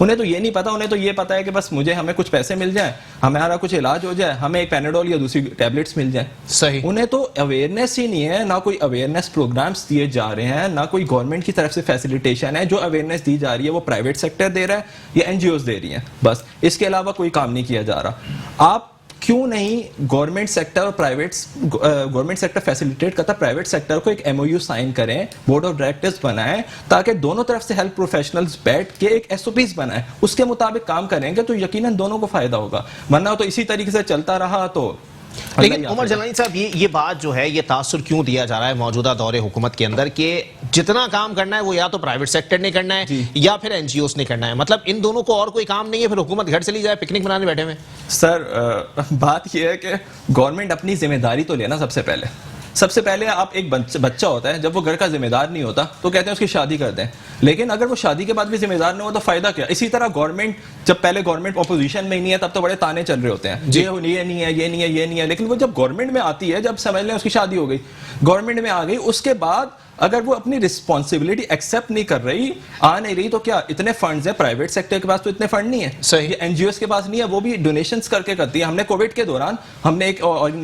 انہیں تو یہ نہیں پتا, انہیں تو یہ پتا ہے کہ بس مجھے ہمیں کچھ پیسے مل جائیں, ہمارا کچھ علاج ہو جائے, ہمیں ایک پیناڈول یا دوسری ٹیبلٹس مل جائیں. صحیح. انہیں تو اویئرنیس ہی نہیں ہے, نہ کوئی اویئرنیس پروگرامس دیے جا رہے ہیں, نہ کوئی گورنمنٹ کی طرف سے فیسیلیٹیشن ہے. جو اویئرنیس دی جا رہی ہے وہ پرائیویٹ سیکٹر دے رہا ہے یا این جی اوز دے رہی ہیں, بس اس کے علاوہ کوئی کام نہیں کیا جا رہا. آپ کیوں نہیں گورنمنٹ سیکٹر اور گورنمنٹ سیکٹر فیسیلیٹیٹ کرتا, پرائیویٹ سیکٹر کو ایک ایم او یو سائن کریں, بورڈ آف ڈائریکٹرز بنائیں, تاکہ دونوں طرف سے ہیلتھ پروفیشنلز بیٹھ کے ایک ایس او پیز بنائیں, اس کے مطابق کام کریں گے تو یقیناً دونوں کو فائدہ ہوگا. ورنہ تو اسی طریقے سے چلتا رہا تو. لیکن عمر جلانی صاحب یہ بات جو ہے, یہ تاثر کیوں دیا جا رہا ہے موجودہ دور حکومت کے اندر کہ جتنا کام کرنا ہے وہ یا تو پرائیویٹ سیکٹر نے کرنا ہے یا پھر این جی اوز نے کرنا ہے, مطلب ان دونوں کو اور کوئی کام نہیں ہے, پھر حکومت گھر چلی جائے پکنک منانے بیٹھے ہوئے. سر بات یہ ہے کہ گورنمنٹ اپنی ذمہ داری تو لینا. سب سے پہلے آپ ایک بچہ ہوتا ہے, جب وہ گھر کا ذمہ دار نہیں ہوتا تو کہتے ہیں اس کی شادی کر دیں, لیکن اگر وہ شادی کے بعد بھی ذمہ دار نہیں ہو تو فائدہ کیا. اسی طرح گورنمنٹ, جب پہلے گورنمنٹ اپوزیشن میں ہی نہیں ہے تب تو بڑے تانے چل رہے ہوتے ہیں, یہ نہیں ہے, یہ نہیں ہے, یہ نہیں ہے, لیکن وہ جب گورنمنٹ میں آتی ہے, جب سمجھ لیں اس کی شادی ہو گئی, گورنمنٹ میں آ گئی, اس کے بعد اگر وہ اپنی رسپانسبلٹی ایکسپٹ نہیں کر رہی, آ نہیں رہی, تو کیا اتنے فنڈز ہیں پرائیویٹ سیکٹر کے پاس, تو اتنے فنڈ نہیں ہے. صحیح. این جی اوز کے پاس نہیں ہے, وہ بھی ڈونیشنز کر کے کرتی ہے. ہم نے کووڈ کے دوران ہم نے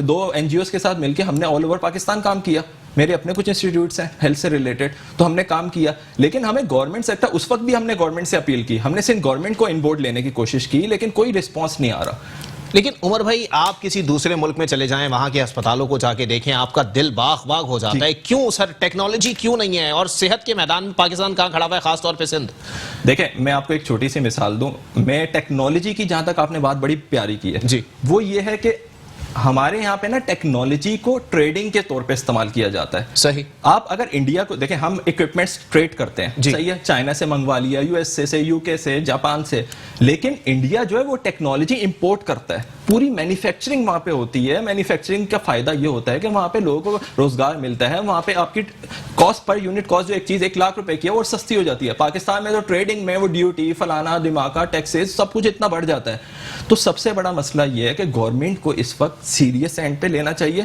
2 این جی اوز کے ساتھ مل کے ہم نے آل اوور پاکستان کام کیا. میرے اپنے کچھ انسٹیٹیوٹس ہیں ہیلتھ سے ریلیٹڈ, تو ہم نے کام کیا. لیکن ہمیں گورنمنٹ سیکٹر, اس وقت بھی ہم نے گورنمنٹ سے اپیل کی, ہم نے صرف گورنمنٹ کو ان بورڈ لینے کی کوشش کی, لیکن کوئی رسپانس نہیں آ رہا. لیکن عمر بھائی, آپ کسی دوسرے ملک میں چلے جائیں, وہاں کے اسپتالوں کو جا کے دیکھیں, آپ کا دل باغ باغ ہو جاتا ہے. کیوں سر ٹیکنالوجی کیوں نہیں ہے, اور صحت کے میدان میں پاکستان کہاں کھڑا ہوا ہے, خاص طور پہ سندھ؟ دیکھیں, میں آپ کو ایک چھوٹی سی مثال دوں. میں ٹیکنالوجی کی, جہاں تک آپ نے بات بڑی پیاری کی ہے جی, وہ یہ ہے کہ ہمارے یہاں پہ نا ٹیکنالوجی کو ٹریڈنگ کے طور پہ استعمال کیا جاتا ہے. صحیح. آپ اگر انڈیا کو دیکھیں, ہم اکوپمنٹس ٹریڈ کرتے ہیں, صحیح ہے, چائنا سے منگوا لیا, یو ایس سے, یو کے سے, جاپان سے, لیکن انڈیا جو ہے وہ ٹیکنالوجی امپورٹ کرتا ہے. پوری مینوفیکچرنگ وہاں پہ ہوتی ہے. مینوفیکچرنگ کا فائدہ یہ ہوتا ہے کہ وہاں پہ لوگوں کو روزگار ملتا ہے, وہاں پہ آپ کی کاسٹ پر یونٹ کاسٹ جو ایک چیز 1 لاکھ روپے کی ہے وہ سستی ہو جاتی ہے. پاکستان میں تو ٹریڈنگ میں وہ ڈیوٹی, فلانا دھماکہ, ٹیکسز, سب کچھ اتنا بڑھ جاتا ہے. تو سب سے بڑا مسئلہ یہ ہے کہ گورنمنٹ کو اس وقت سیریس اینڈ پہ لینا چاہیے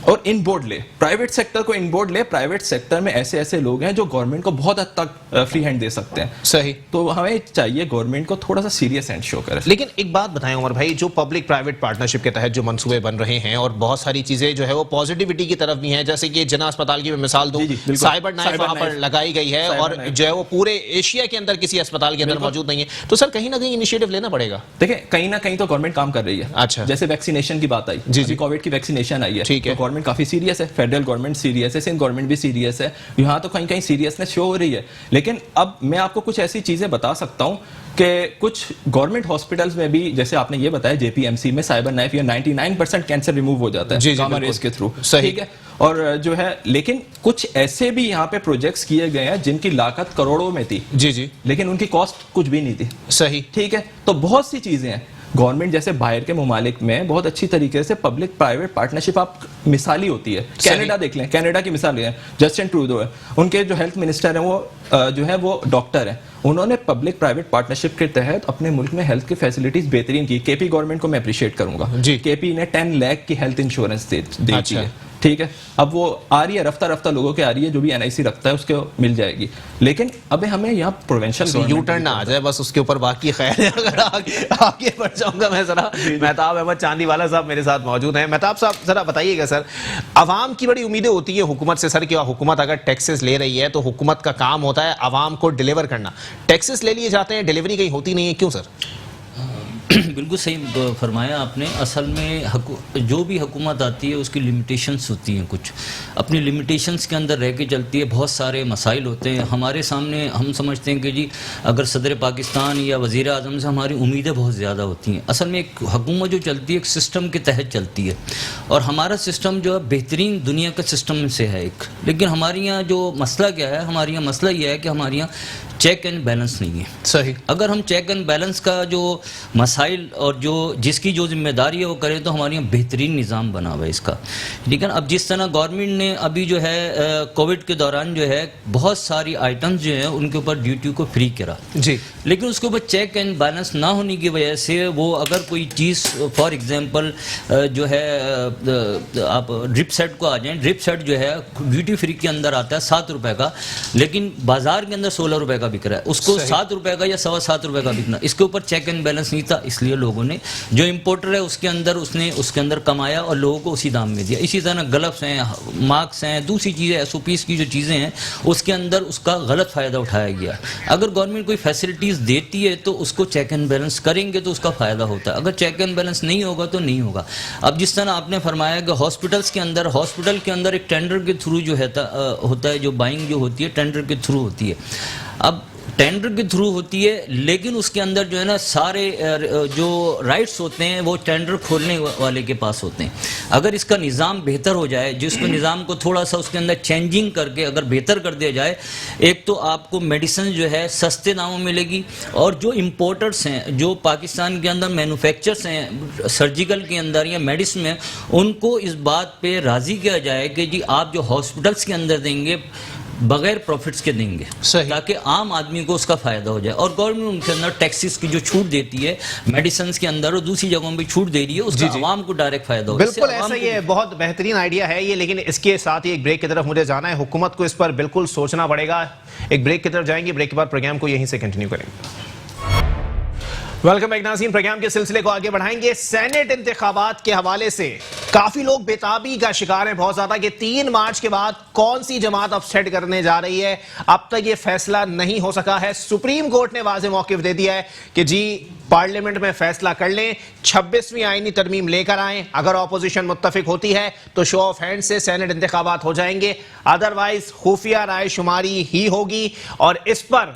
اور ان بورڈ لے, پرائیویٹ سیکٹر کو ان بورڈ لے. پرائیویٹ سیکٹر میں ایسے لوگ ہیں جو گورنمنٹ کو بہت حد تک فری ہینڈ دے سکتے ہیں. صحیح. تو ہمیں چاہیے گورنمنٹ کو تھوڑا سا سیریس ہینڈ شو کرے. لیکن ایک بات بتائیں عمر بھائی, جو پبلک پرائیویٹ پارٹنرشپ کے تحت جو منصوبے بن رہے ہیں, اور بہت ساری چیزیں جو ہے وہ پازیٹیوٹی کی طرف بھی ہیں, جیسے کہ جنا اسپتال کی میں مثال دوں, سائبر نائف وہاں پر لگائی گئی ہے, اور جو ہے وہ پورے ایشیا کے اندر کسی اسپتال کے اندر موجود نہیں ہے. تو سر کہیں نہ کہیں انیشیٹو لینا پڑے گا. دیکھیں, کہیں نہ کہیں تو گورنمنٹ کام کر رہی ہے. اچھا, جیسے ویکسینیشن کی بات آئی, جی کووڈ کی ویکسینیشن آئی ہے, ٹھیک ہے, گورنمنٹ کافی سیریس ہے, فیڈرل گورنمنٹ سیریس ہے, سندھ گورنمنٹ بھی سیریس ہے, یہاں تو کہیں سیریسنس شو ہو رہی ہے. لیکن اب میں آپ کو کچھ ایسی چیزیں بتا سکتا ہوں کہ کچھ گورنمنٹ ہاسپٹلز میں بھی, جیسے آپ نے یہ بتایا جے پی ایم سی میں سائبر نائف یا 99% کینسر ریموو ہو جاتا ہے گاما ریز کے تھرو, ٹھیک ہے, اور جو ہے, لیکن کچھ ایسے بھی یہاں پہ پروجیکٹس کیے گئے ہیں جن کی لاگت کروڑوں میں تھی, جی, لیکن ان کی کاسٹ کچھ بھی نہیں تھی. صحیح. ٹھیک ہے. تو بہت سی چیزیں ہیں. گورنمنٹ جیسے باہر کے ممالک میں بہت اچھی طریقے سے پبلک پرائیویٹ پارٹنرشپ آپ مثالی ہوتی ہے. کینیڈا دیکھ لیں, کینیڈا کی مثال ہے, جسٹن ٹروڈو ہے, ان کے جو ہیلتھ منسٹر ہیں وہ جو ہے وہ ڈاکٹر ہیں. انہوں نے پبلک پرائیویٹ پارٹنرشپ کے تحت اپنے ملک میں ہیلتھ کی فیسلٹیز بہترین کی. کے پی گورنمنٹ کو میں اپریشیٹ کروں گا, کے پی نے 10 لاکھ کی ہیلتھ انشورنس دی ہے. ٹھیک ہے, اب وہ آ رہی ہے, رفتہ لوگوں کے آ رہی ہے, جو بھی این آئی سی رکھتا ہے اس کو مل جائے گی. لیکن اب ہمیں یہاں پروینشن یو ٹرن نہ آ جائے بس اس کے اوپر, باقی خیر ہے. اگر آگے بڑھ جاؤں گا میں ذرا, مہتاب احمد چاندی والا صاحب میرے ساتھ موجود ہیں. مہتاب صاحب ذرا بتائیے گا سر, عوام کی بڑی امیدیں ہوتی ہیں حکومت سے سر, کہ حکومت اگر ٹیکسز لے رہی ہے تو حکومت کا کام ہوتا ہے عوام کو ڈیلیور کرنا. ٹیکسز لے لیے جاتے ہیں, ڈیلیوری کہیں ہوتی نہیں ہے, کیوں سر؟ بالکل صحیح فرمایا آپ نے. اصل میں جو بھی حکومت آتی ہے اس کی لمیٹیشنز ہوتی ہیں, کچھ اپنی لمیٹیشنز کے اندر رہ کے چلتی ہے. بہت سارے مسائل ہوتے ہیں ہمارے سامنے. ہم سمجھتے ہیں کہ جی اگر صدر پاکستان یا وزیر اعظم سے ہماری امیدیں بہت زیادہ ہوتی ہیں. اصل میں ایک حکومت جو چلتی ہے ایک سسٹم کے تحت چلتی ہے, اور ہمارا سسٹم جو ہے بہترین دنیا کا سسٹم سے ہے ایک. لیکن ہمارے یہاں جو مسئلہ کیا ہے, ہمارے یہاں مسئلہ یہ ہے کہ ہمارے یہاں چیک اینڈ بیلنس نہیں ہے. صحیح. اگر ہم چیک اینڈ بیلنس کا جو مسائل اور جس کی جو ذمہ داری ہے وہ کریں تو ہمارے یہاں بہترین نظام بنا ہوا ہے اس کا. لیکن اب جس طرح گورنمنٹ نے ابھی جو ہے کووڈ کے دوران جو ہے بہت ساری آئٹمز جو ہیں ان کے اوپر ڈیوٹی کو فری کرا, جی, لیکن اس کے اوپر چیک اینڈ بیلنس نہ ہونے کی وجہ سے وہ اگر کوئی چیز فار ایگزامپل جو ہے آپ ڈرپ سیٹ کو آ جائیں, ڈرپ سیٹ جو ہے ڈیوٹی فری کے اندر آتا ہے 7 روپے کا, لیکن بازار کے اندر 16 روپے کا کا بک رہا ہے, اس کو 7 روپے کا یا 7.25 روپے کا بکنا, اس کے اوپر چیک اینڈ بیلنس نہیں تھا, اس لیے لوگوں نے جو امپورٹر ہے اس کے اندر کمایا اور لوگوں کو اسی دام میں دیا. اسی طرح گلفس ہیں, ماسک ہیں, دوسری چیزیں ایس او پیز کی جو چیزیں ہیں اس کے اندر اس کا غلط فائدہ اٹھایا گیا. اگر گورنمنٹ کوئی فیسلٹیز دیتی ہے تو اس کو چیک اینڈ بیلنس کریں گے تو اس کا فائدہ ہوتا ہے, اگر چیک اینڈ بیلنس نہیں ہوگا تو نہیں ہوگا. اب جس طرح آپ نے فرمایا کہ ہاسپٹل کے اندر ایک ٹینڈر کے تھرو جو ہوتا ہے, جو بائنگ جو ہوتی ہے ٹینڈر کے تھرو ہوتی ہے. اب ٹینڈر کے تھرو ہوتی ہے لیکن اس کے اندر جو ہے نا سارے جو رائٹس ہوتے ہیں وہ ٹینڈر کھولنے والے کے پاس ہوتے ہیں. اگر اس کا نظام بہتر ہو جائے, جس کو نظام کو تھوڑا سا اس کے اندر چینجنگ کر کے اگر بہتر کر دیا جائے, ایک تو آپ کو میڈیسن جو ہے سستے داموں ملے گی, اور جو امپورٹرس ہیں جو پاکستان کے اندر مینوفیکچرس ہیں سرجیکل کے اندر یا میڈیسن میں, ان کو اس بات پہ راضی کیا جائے کہ جی آپ جو ہاسپٹلس کے اندر دیں گے بغیر پروفٹس کے دیں گے, تاکہ عام آدمی کو اس کا فائدہ ہو جائے. اور گورنمنٹ ان کے اندر ٹیکسز کی جو چھوٹ دیتی ہے میڈیسنز کے اندر اور دوسری جگہوں پہ چھوٹ دے رہی ہے, اس کا عوام کو ڈائریکٹ فائدہ ہو. بالکل ایسا ہی ہے, بہت بہترین آئیڈیا ہے یہ, لیکن اس کے ساتھ ہی ایک بریک کی طرف مجھے جانا ہے. حکومت کو اس پر بالکل سوچنا پڑے گا. ایک بریک کی طرف جائیں گے, بریک کے بعد پروگرام کو یہیں سے کنٹینیو کریں گے. ویلکم بیک ناظرین, پروگرام کے سلسلے کو آگے بڑھائیں گے. سینٹ انتخابات کے حوالے سے کافی لوگ بےتابی کا شکار ہیں بہت زیادہ کہ 3 مارچ کے بعد کون سی جماعت اپ سیٹ کرنے جا رہی ہے. اب تک یہ فیصلہ نہیں ہو سکا ہے. سپریم کورٹ نے واضح موقف دے دیا ہے کہ جی پارلیمنٹ میں فیصلہ کر لیں, 26ویں آئینی ترمیم لے کر آئیں. اگر اپوزیشن متفق ہوتی ہے تو شو آف ہینڈ سے سینٹ انتخابات ہو جائیں گے, ادروائز خفیہ رائے شماری ہی ہوگی. اور اس پر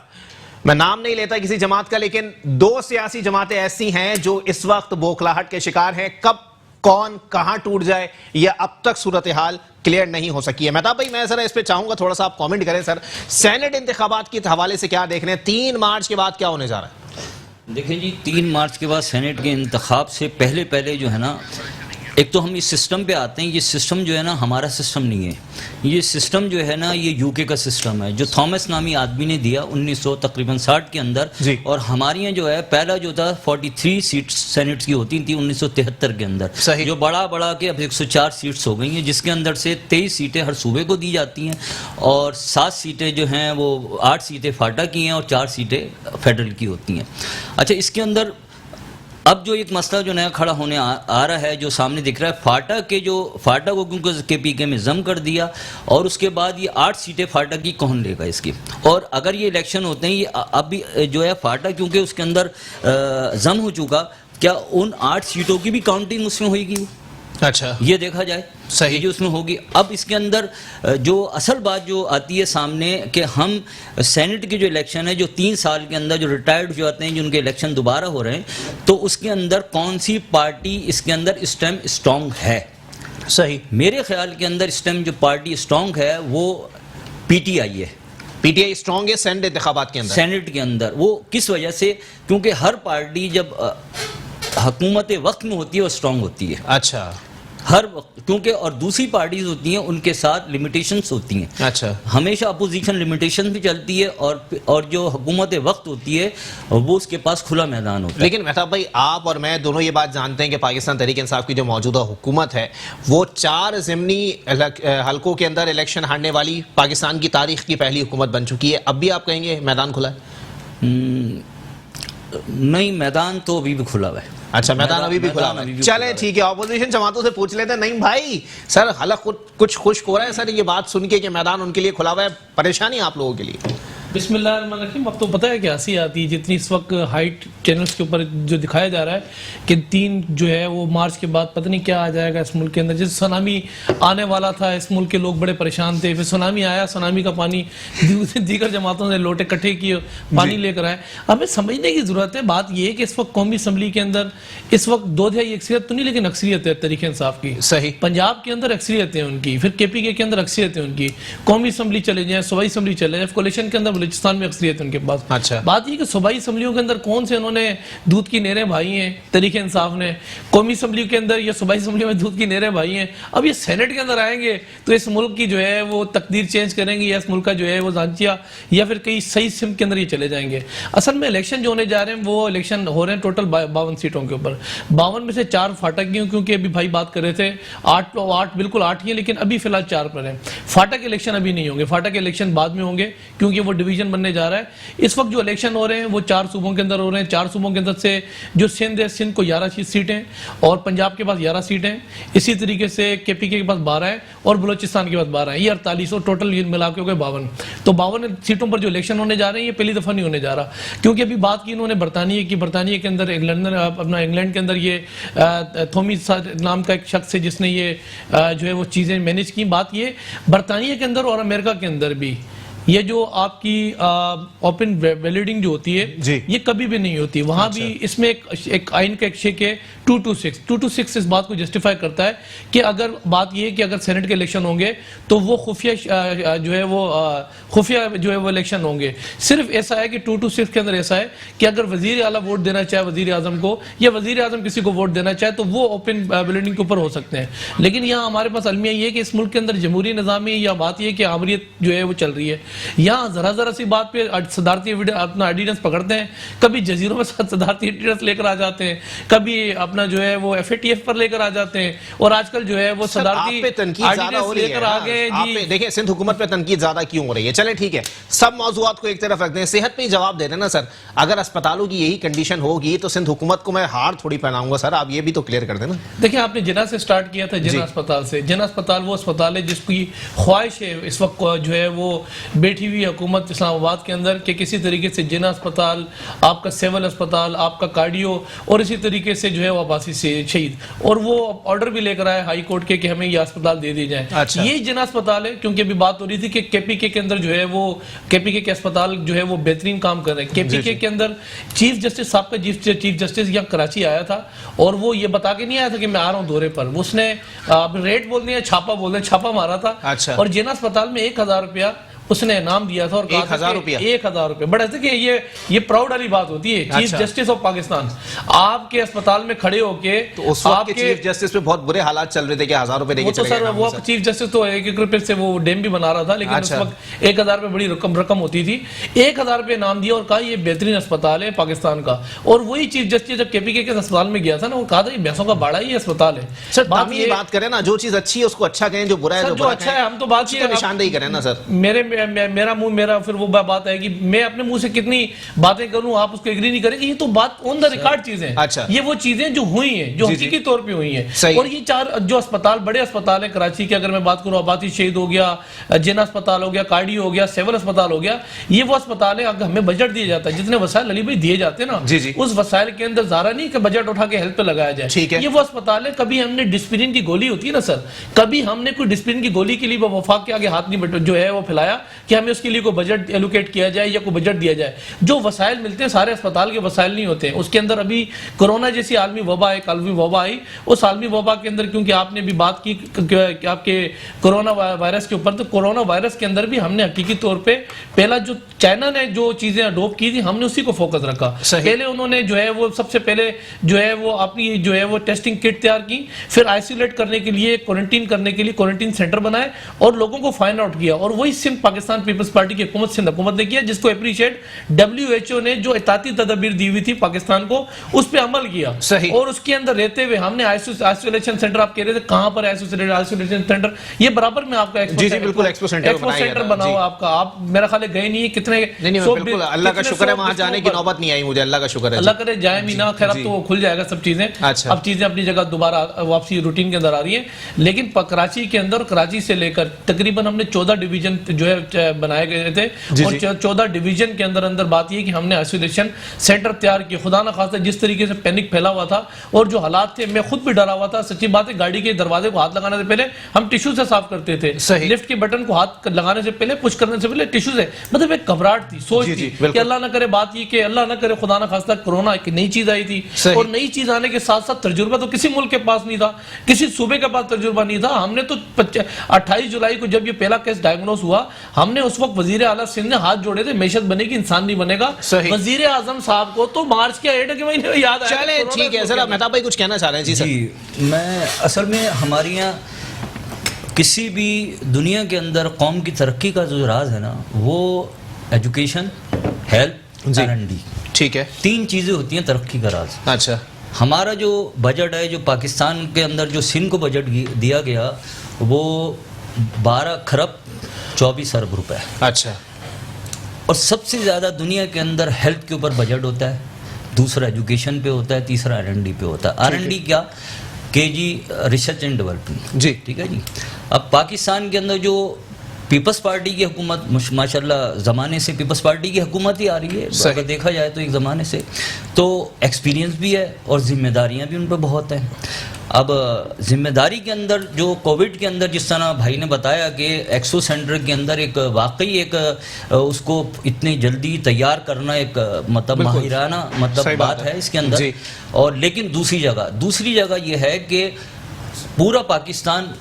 میں نام نہیں لیتا کسی جماعت کا, لیکن 2 سیاسی جماعتیں ایسی ہیں جو اس وقت بوکھلاہٹ کے شکار ہیں. کب کون کہاں ٹوٹ جائے یہ اب تک صورتحال کلیئر نہیں ہو سکی ہے. مہتاب بھائی, میں ذرا اس پہ چاہوں گا تھوڑا سا آپ کامنٹ کریں. سر, سینٹ انتخابات کے حوالے سے کیا دیکھ رہے ہیں, 3 مارچ کے بعد کیا ہونے جا رہا ہے؟ دیکھیں جی, 3 مارچ کے بعد سینٹ کے انتخاب سے پہلے جو ہے نا, ایک تو ہم اس سسٹم پہ آتے ہیں. یہ سسٹم جو ہے نا ہمارا سسٹم نہیں ہے, یہ سسٹم جو ہے نا یہ UK کا سسٹم ہے جو تھامس نامی آدمی نے دیا 1960 کے اندر. اور ہماری یہاں جو ہے پہلا جو تھا 43 سیٹس سینٹ کی ہوتی تھی 1973 کے اندر, جو بڑا کے اب 104 سیٹس ہو گئی ہیں, جس کے اندر سے 23 سیٹیں ہر صوبے کو دی جاتی ہیں, اور 7 سیٹیں جو ہیں وہ 8 سیٹیں فاٹا کی ہیں اور 4 سیٹیں فیڈرل کی ہوتی ہیں. اچھا, اس کے اندر اب جو ایک مسئلہ جو نیا کھڑا ہونے آ رہا ہے جو سامنے دکھ رہا ہے, فاٹا کو کیونکہ KPK میں ضم کر دیا, اور اس کے بعد یہ 8 سیٹیں فاٹا کی کون لے گا اس کی. اور اگر یہ الیکشن ہوتے ہیں, یہ اب بھی جو ہے فاٹا کیونکہ اس کے اندر ضم ہو چکا, کیا ان 8 سیٹوں کی بھی کاؤنٹنگ اس میں ہوئے گی؟ اچھا, یہ دیکھا جائے صحیح جو اس میں ہوگی. اب اس کے اندر جو اصل بات جو آتی ہے سامنے کہ ہم سینٹ کی جو الیکشن ہے جو 3 سال کے اندر جو ریٹائرڈ جو آتے ہیں جن کے الیکشن دوبارہ ہو رہے ہیں, تو اس کے اندر کون سی پارٹی اس کے اندر اس ٹائم اسٹرانگ ہے؟ صحیح, میرے خیال کے اندر اس ٹائم جو پارٹی اسٹرانگ ہے وہ PTI ہے. PTI اسٹرانگ ہے سینٹ انتخابات کے اندر. سینٹ کے اندر وہ کس وجہ سے, کیونکہ ہر پارٹی جب حکومت وقت میں ہوتی ہے وہ اسٹرانگ ہوتی ہے. اچھا, ہر وقت, کیونکہ اور دوسری پارٹیز ہوتی ہیں ان کے ساتھ لمیٹیشنز ہوتی ہیں. اچھا, ہمیشہ اپوزیشن لمیٹیشن بھی چلتی ہے, اور جو حکومت وقت ہوتی ہے وہ اس کے پاس کھلا میدان ہوتا ہے. لیکن مہتاب بھائی, آپ اور میں دونوں یہ بات جانتے ہیں کہ پاکستان تحریک انصاف کی جو موجودہ حکومت ہے وہ 4 ضمنی حلقوں کے اندر الیکشن ہارنے والی پاکستان کی تاریخ کی پہلی حکومت بن چکی ہے. اب بھی آپ کہیں گے میدان کھلا ہے؟ نہیں, میدان تو ابھی بھی کھلا ہوا ہے. اچھا, میدان ابھی بھی کھلا ہے. چلیں ٹھیک ہے, اپوزیشن جماعتوں سے پوچھ لیتے ہیں. نہیں بھائی سر, حلق کچھ خشک ہو رہا ہے سر یہ بات سن کے کہ میدان ان کے لیے کھلا ہوا ہے. پریشانی آپ لوگوں کے لیے؟ بسم اللہ الرحمن الرحیم. اب تو پتہ ہے کہ ہنسی آتی ہے جتنی اس وقت ہائٹ چینلز کے اوپر جو دکھایا جا رہا ہے کہ 3 جو ہے وہ مارچ کے بعد پتہ نہیں کیا آ جائے گا اس ملک کے اندر. جیسے سونامی آنے والا تھا, اس ملک کے لوگ بڑے پریشان تھے, پھر سونامی آیا, سونامی کا پانی دیگر جماعتوں نے لوٹے کٹھے کیے, پانی لے کر آئے. ہمیں سمجھنے کی ضرورت ہے. بات یہ ہے کہ اس وقت قومی اسمبلی کے اندر اس وقت 2/3 اکثریت تو نہیں لیکن اکثریت ہے تحریک انصاف کی. صحیح, پنجاب کے اندر اکثریت ہے ان کی, پھر KPK کے اندر اکثریت ہے ان کی, قومی اسمبلی چلے جائیں, صوبائی اسمبلی چلے جائیں, کولیشن کے اندر بلوچستان میں اکثریت ان کے پاس. اچھا, بات یہ کہ صوبائی اسمبلیوں کے اندر کون سے انہوں نے دودھ کی نہریں بھائی ہیں تحریک انصاف نے, قومی اسمبلی کے اندر یا صوبائی اسمبلی میں دودھ کی نہریں بھائی ہیں. اب یہ سینٹ کے اندر آئیں گے تو اس ملک کی جو ہے وہ تقدیر چینج کریں گے, یا اس ملک کا جو ہے وہ زانچیا یا پھر کئی صحیح سمت کے اندر یہ چلے جائیں گے. اصل میں الیکشن جو ہونے جا رہے ہیں وہ الیکشن ہو رہے ہیں ٹوٹل 52 سیٹوں کے اوپر. 52 میں سے 4 فاٹا کی ہوں, کیونکہ ابھی بھائی بات کر رہے تھے 8 بالکل 8 ہی ہیں, لیکن ابھی فی الحال 4 پر ہیں. فاٹا کے الیکشن ابھی نہیں ہوں گے, فاٹا کے الیکشن بعد میں ہوں گے کیونکہ وہ ڈویژن بننے جا رہا ہے. اس وقت جو الیکشن ہو رہے ہیں وہ 4 صوبوں کے اندر ہو رہے ہیں. 4 صوبوں کے اندر سے جو سندھ ہے, سندھ کو 11 سیٹیں اور پنجاب کے پاس 11 سیٹیں, اسی طریقے سے کے پی کے پاس 12 ہیں اور بلوچستان کے پاس 12 ہیں. یہ 48 اور ٹوٹل ملا کے ہو گئے 52. تو 52 سیٹوں پر جو الیکشن ہونے جا رہے ہیں یہ پہلی دفعہ نہیں ہونے جا رہا, کیونکہ ابھی بات کی انہوں نے برطانیہ کی. برطانیہ کے اندر اپنا انگلینڈ کے اندر یہ تھومی نام کا ایک شخص ہے جس نے یہ جو ہے وہ چیزیں مینیج کی. بات یہ برطانیہ کے اندر اور امریکہ کے اندر بھی یہ جو آپ کی اوپن ویلیڈنگ جو ہوتی ہے یہ کبھی بھی نہیں ہوتی. وہاں بھی اس میں ایک آئین کا ایک شک ہے 226 اس بات کو جسٹیفائی کرتا ہے کہ اگر بات یہ ہے کہ اگر سینٹ کے الیکشن ہوں گے تو وہ خفیہ جو ہے وہ الیکشن ہوں گے. صرف ایسا ہے کہ 226 کے اندر ایسا ہے کہ اگر وزیر اعلیٰ ووٹ دینا چاہے وزیر اعظم کو یا وزیر اعظم کسی کو ووٹ دینا چاہے تو وہ اوپن ویلیڈنگ کے اوپر ہو سکتے ہیں. لیکن یہاں ہمارے پاس المیہ یہ ہے کہ اس ملک کے اندر جمہوری نظام ہے یا بات یہ ہے کہ آمریت جو ہے وہ چل رہی ہے. یہاں ذرا سی بات پہ صدارتی اپنا ایڈیڈنس پکڑتے ہیں, کبھی جزیروں میں صدارتی ایڈیڈنس لے کر آ جاتے ہیں, کبھی اپنا جو ہے وہ FATF پر لے کر آ جاتے ہیں, اور آج کل جو ہے وہ صدارتی ایڈیڈنس لے کر آگے. دیکھیں سندھ حکومت پہ تنقید زیادہ کیوں ہو رہی ہے؟ چلیں ٹھیک ہے, سب موضوعات کو ایک طرف رکھتے ہیں, صحت پہ ہی جواب دے دیں نا سر. اگر اسپتالوں کی یہی کنڈیشن ہوگی تو سندھ حکومت کو میں ہار تھوڑی پہناؤں گا سر, آپ یہ بھی تو کلیئر کر دیں نا. دیکھیں آپ نے جناح سے سٹارٹ کیا تھا, جناح اسپتال سے. جناح اسپتال وہ اسپتال ہے جس کی خواہش ہے اس وقت جو ہے وہ بیٹھی ہوئی حکومت اسلام آباد کے اندر کہ کسی طریقے سے جناح اسپتال, آپ کا سیول اسپتال, آپ کا کارڈیو, اور اسی طریقے سے جو ہے وہ عباسی شہید, اور وہ آرڈر بھی لے کر آئے ہائی کورٹ کے کہ ہمیں یہ اسپتال دے دی جائیں. یہ جناح اسپتال ہے, کیونکہ ابھی بات ہو رہی تھی کہ کے پی کے اندر جو ہے وہ کے پی کے اسپتال جو ہے وہ بہترین کام کر رہے ہیں. کے پی کے اندر چیف جسٹس صاحب کا چیف جسٹس یہاں کراچی آیا تھا اور وہ یہ بتا کے نہیں آیا تھا کہ میں آ رہا ہوں دورے پر, اس نے ریٹ بول دیا, چھاپا بول دیا, چھاپا مارا تھا. اور جناح اسپتال میں 1000 روپیہ اس نے انعام دیا تھا اور کہا تھا 1000 روپے. بڑا ایسے کہ یہ پراؤڈ والی بات ہوتی ہے, چیف جسٹس آف پاکستان آپ کے اسپتال میں کھڑے ہو کے. تو اس وقت کے چیف جسٹس پہ بہت برے حالات چل رہے تھے کہ 1000 روپے دے کے چلے گئے. وہ چیف جسٹس تو 1 روپے سے وہ ڈیم بھی بنا رہا تھا, لیکن اس وقت 1000 روپے بڑی رقم ہوتی تھی. 1000 روپے انعام دیا اور کہا یہ بہترین اسپتال ہے پاکستان کا. اور وہی چیف جسٹس جب کے پی کے اسپتال میں گیا تھا نا, وہ کہا تھا یہ بھینسوں کا باڑا ہی اسپتال ہے. سر بات کریں نا, جو چیز اچھی ہے اس کو اچھا کہیں, جو برا ہے جو اچھا ہے ہم تو بات کی نشاندہی کریں نا سر. میرا منہ میرا پھر وہ بات ہے کہ میں اپنے منہ سے کتنی باتیں کروں آپ اس کو ایگری نہیں کریں گے. یہ تو بات آن دا ریکارڈ چیزیں, یہ وہ چیزیں جو ہوئی ہیں, جو حقیقی طور پہ ہوئی ہیں. اور یہ 4 جو اسپتال بڑے اسپتال ہیں کراچی کے, اگر میں بات کروں عباسی شہید ہو گیا, جناح اسپتال ہو گیا, کارڈیو ہو گیا, سیول اسپتال ہو گیا, یہ وہ اسپتال ہے اگر ہمیں بجٹ دیا جاتا ہے, جتنے وسائل علی بھائی دیے جاتے ہیں نا, اس وسائل کے اندر ظاہر نہیں کہ بجٹ اٹھا کے ہیلتھ پہ لگایا جائے. یہ وہ اسپتال ہے, کبھی ہم نے ڈسپلن کی گولی ہوتی ہے نا سر, کبھی ہم نے کوئی ڈسپلن کی گولی کے لیے وفاق کے آگے ہاتھ نہیں جو ہے وہ پھیلایا کہ ہمیں اس کے لیے کوئی بجٹ ایلوکیٹ کیا جائے یا کوئی بجٹ دیا جائے. جو وسائل ملتے ہیں سارے اسپتال کے وسائل نہیں ہوتے ہیں. اس کے اندر ابھی کورونا جیسی عالمی وبا آئی, اس عالمی وبا کے اندر کیونکہ آپ نے بھی بات کی کہ آپ کے کورونا وائرس کے اوپر, تو کورونا وائرس کے اندر بھی ہم نے حقیقی طور پہ پہلا جو چائنا نے جو چیزیں اڈوپٹ کی تھی ہم نے اسی کو فوکس رکھا. پہلے انہوں نے جو ہے وہ سب سے پہلے جو ہے وہ اپنی جو ہے وہ ٹیسٹنگ کٹ تیار کی, پھر آئسولیٹ کرنے کے لیے کوارنٹین کرنے کے لیے کوارنٹین سینٹر بنائے اور لوگوں کو فائنڈ آؤٹ کیا. اور وہی سندھ پاکستان پیپلز پارٹی کی حکومت سندھ حکومت نے کیا, جس کو اپریشیٹ WHO نے جو احتیاطی تدابیر دی ہوئی تھی پاکستان کو اس پہ عمل کیا. اور اس کے اندر رہتے ہوئے ہم نے آئسولیشن سینٹر, آپ کہہ رہے تھے کہاں پر آئسولیشن سینٹر, یہ برابر میں آپ کا ایکسپو سینٹر بنا ہوا آپ کا. آپ میرا خیال ہے گئے نہیں, کتنے بالکل اللہ کا شکر ہے وہاں جانے کی نوبت نہیں آئی مجھے, اللہ کا شکر ہے, اللہ کرے جائیں بھی نہ. خیر اب تو کھل جائے گا سب چیزیں, اب چیزیں اپنی جگہ دوبارہ واپسی روٹین کے اندر آ رہی ہیں. لیکن کراچی کے اندر, کراچی سے لے کر تقریباً ہم نے 14 ڈویژن جو ہے بنائے گئے تھے, اور 14 ڈویژن کے اندر بات یہ کہ ہم نے آئسولیشن سینٹر تیار کیے. خدا نہ خواستہ جس طریقے سے پینک پھیلا ہوا تھا اور جو حالات تھے, میں خود بھی ڈرا ہوا تھا. سچی بات ہے, گاڑی کے دروازے کو ہاتھ لگانے سے پہلے ہم ٹیشو سے صاف کرتے تھے, لفٹ کے بٹن کو ہاتھ لگانے سے پہلے, پش کرنے سے پہلے ٹیشو سے. مطلب ایک گھبراہٹ تھی, سوچ تھی کہ اللہ نہ کرے بات یہ کہ اللہ نہ کرے خدا نہ خواستہ کورونا ایک نئی چیز آئی تھی, اور نئی چیز آنے کے ساتھ ساتھ تجربہ تو کسی ملک کے پاس نہیں تھا, کسی صوبے کے پاس تجربہ نہیں تھا. ہم نے تو 28 جولائی کو جب یہ پہلا کیس ڈائگنوز ہوا, ہم نے اس وقت وزیر اعلیٰ سندھ نے ہاتھ جوڑے تھے, معیشت بنے گی انسان نہیں بنے گا. وزیر اعظم صاحب کو تو مارچ کے 8 کے مہینے میں یاد آیا. چلیں ٹھیک ہے سر, مہتاب بھائی کچھ کہنا چاہ رہے ہیں؟ جی سر. میں اصل میں ہماری یہاں کسی بھی دنیا کے اندر قوم کی ترقی کا جو راز ہے نا, وہ ایجوکیشن, ہیلتھ اینڈ ڈی, ٹھیک ہے, 3 چیزیں ہوتی ہیں ترقی کا راز. اچھا, ہمارا جو بجٹ ہے, جو پاکستان کے اندر جو سندھ کو بجٹ دیا گیا, وہ 12 کھرب 24 ارب روپے. اچھا, اور سب سے زیادہ دنیا کے اندر ہیلتھ کے اوپر بجٹ ہوتا ہے, دوسرا ایجوکیشن پہ ہوتا ہے, تیسرا R&D پہ ہوتا ہے. R&D کیا, KG ریسرچ اینڈ ڈیولپمنٹ. جی ٹھیک ہے جی. اب پاکستان کے اندر جو پیپلز پارٹی کی حکومت, ماشاء اللہ زمانے سے پیپلز پارٹی کی حکومت ہی آ رہی ہے, اگر دیکھا جائے تو ایک زمانے سے, تو ایکسپیرینس بھی ہے اور ذمہ داریاں بھی ان پہ بہت ہیں. اب ذمہ داری کے اندر جو کووڈ کے اندر جس طرح بھائی نے بتایا کہ ایکسو سینٹر کے اندر ایک واقعی ایک اس کو اتنی جلدی تیار کرنا ایک مطلب ماہرانہ مطلب بات ہے اس کے اندر. اور لیکن دوسری جگہ یہ ہے کہ پورا پاکستان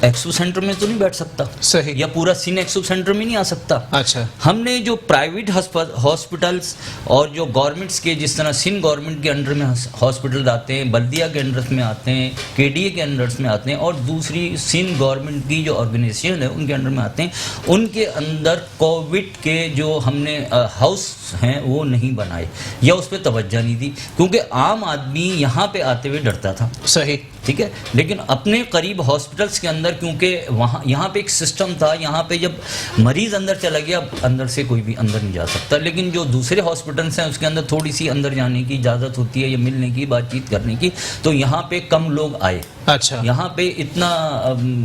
ایکسو سینٹر میں تو نہیں بیٹھ سکتا, صحیح, یا پورا سین ایکسو سینٹر میں نہیں آ سکتا. اچھا, ہم نے جو پرائیویٹ ہاسپٹلس اور جو گورنمنٹس کے, جس طرح سندھ گورنمنٹ کے انڈر میں ہاسپٹل آتے ہیں, بلدیہ کے انڈر میں آتے ہیں, KDA کے انڈر میں آتے ہیں, اور دوسری سندھ گورنمنٹ کی جو آرگنائزیشن ہے ان کے انڈر میں آتے ہیں, ان کے اندر کووڈ کے جو ہم نے ہاؤس ہیں وہ نہیں بنائے یا اس پہ توجہ نہیں دی, کیونکہ عام آدمی یہاں پہ آتے ہوئے ڈرتا تھا. صحیح, ٹھیک ہے. لیکن اپنے قریب ہاسپٹلس کے اندر, کیونکہ وہاں یہاں پہ ایک سسٹم تھا, یہاں پہ جب مریض اندر چلا گیا اندر سے کوئی بھی اندر نہیں جا سکتا. لیکن جو دوسرے ہاسپٹلس ہیں اس کے اندر تھوڑی سی اندر جانے کی اجازت ہوتی ہے یا ملنے کی, بات چیت کرنے کی, تو یہاں پہ کم لوگ آئے. اچھا, یہاں پہ اتنا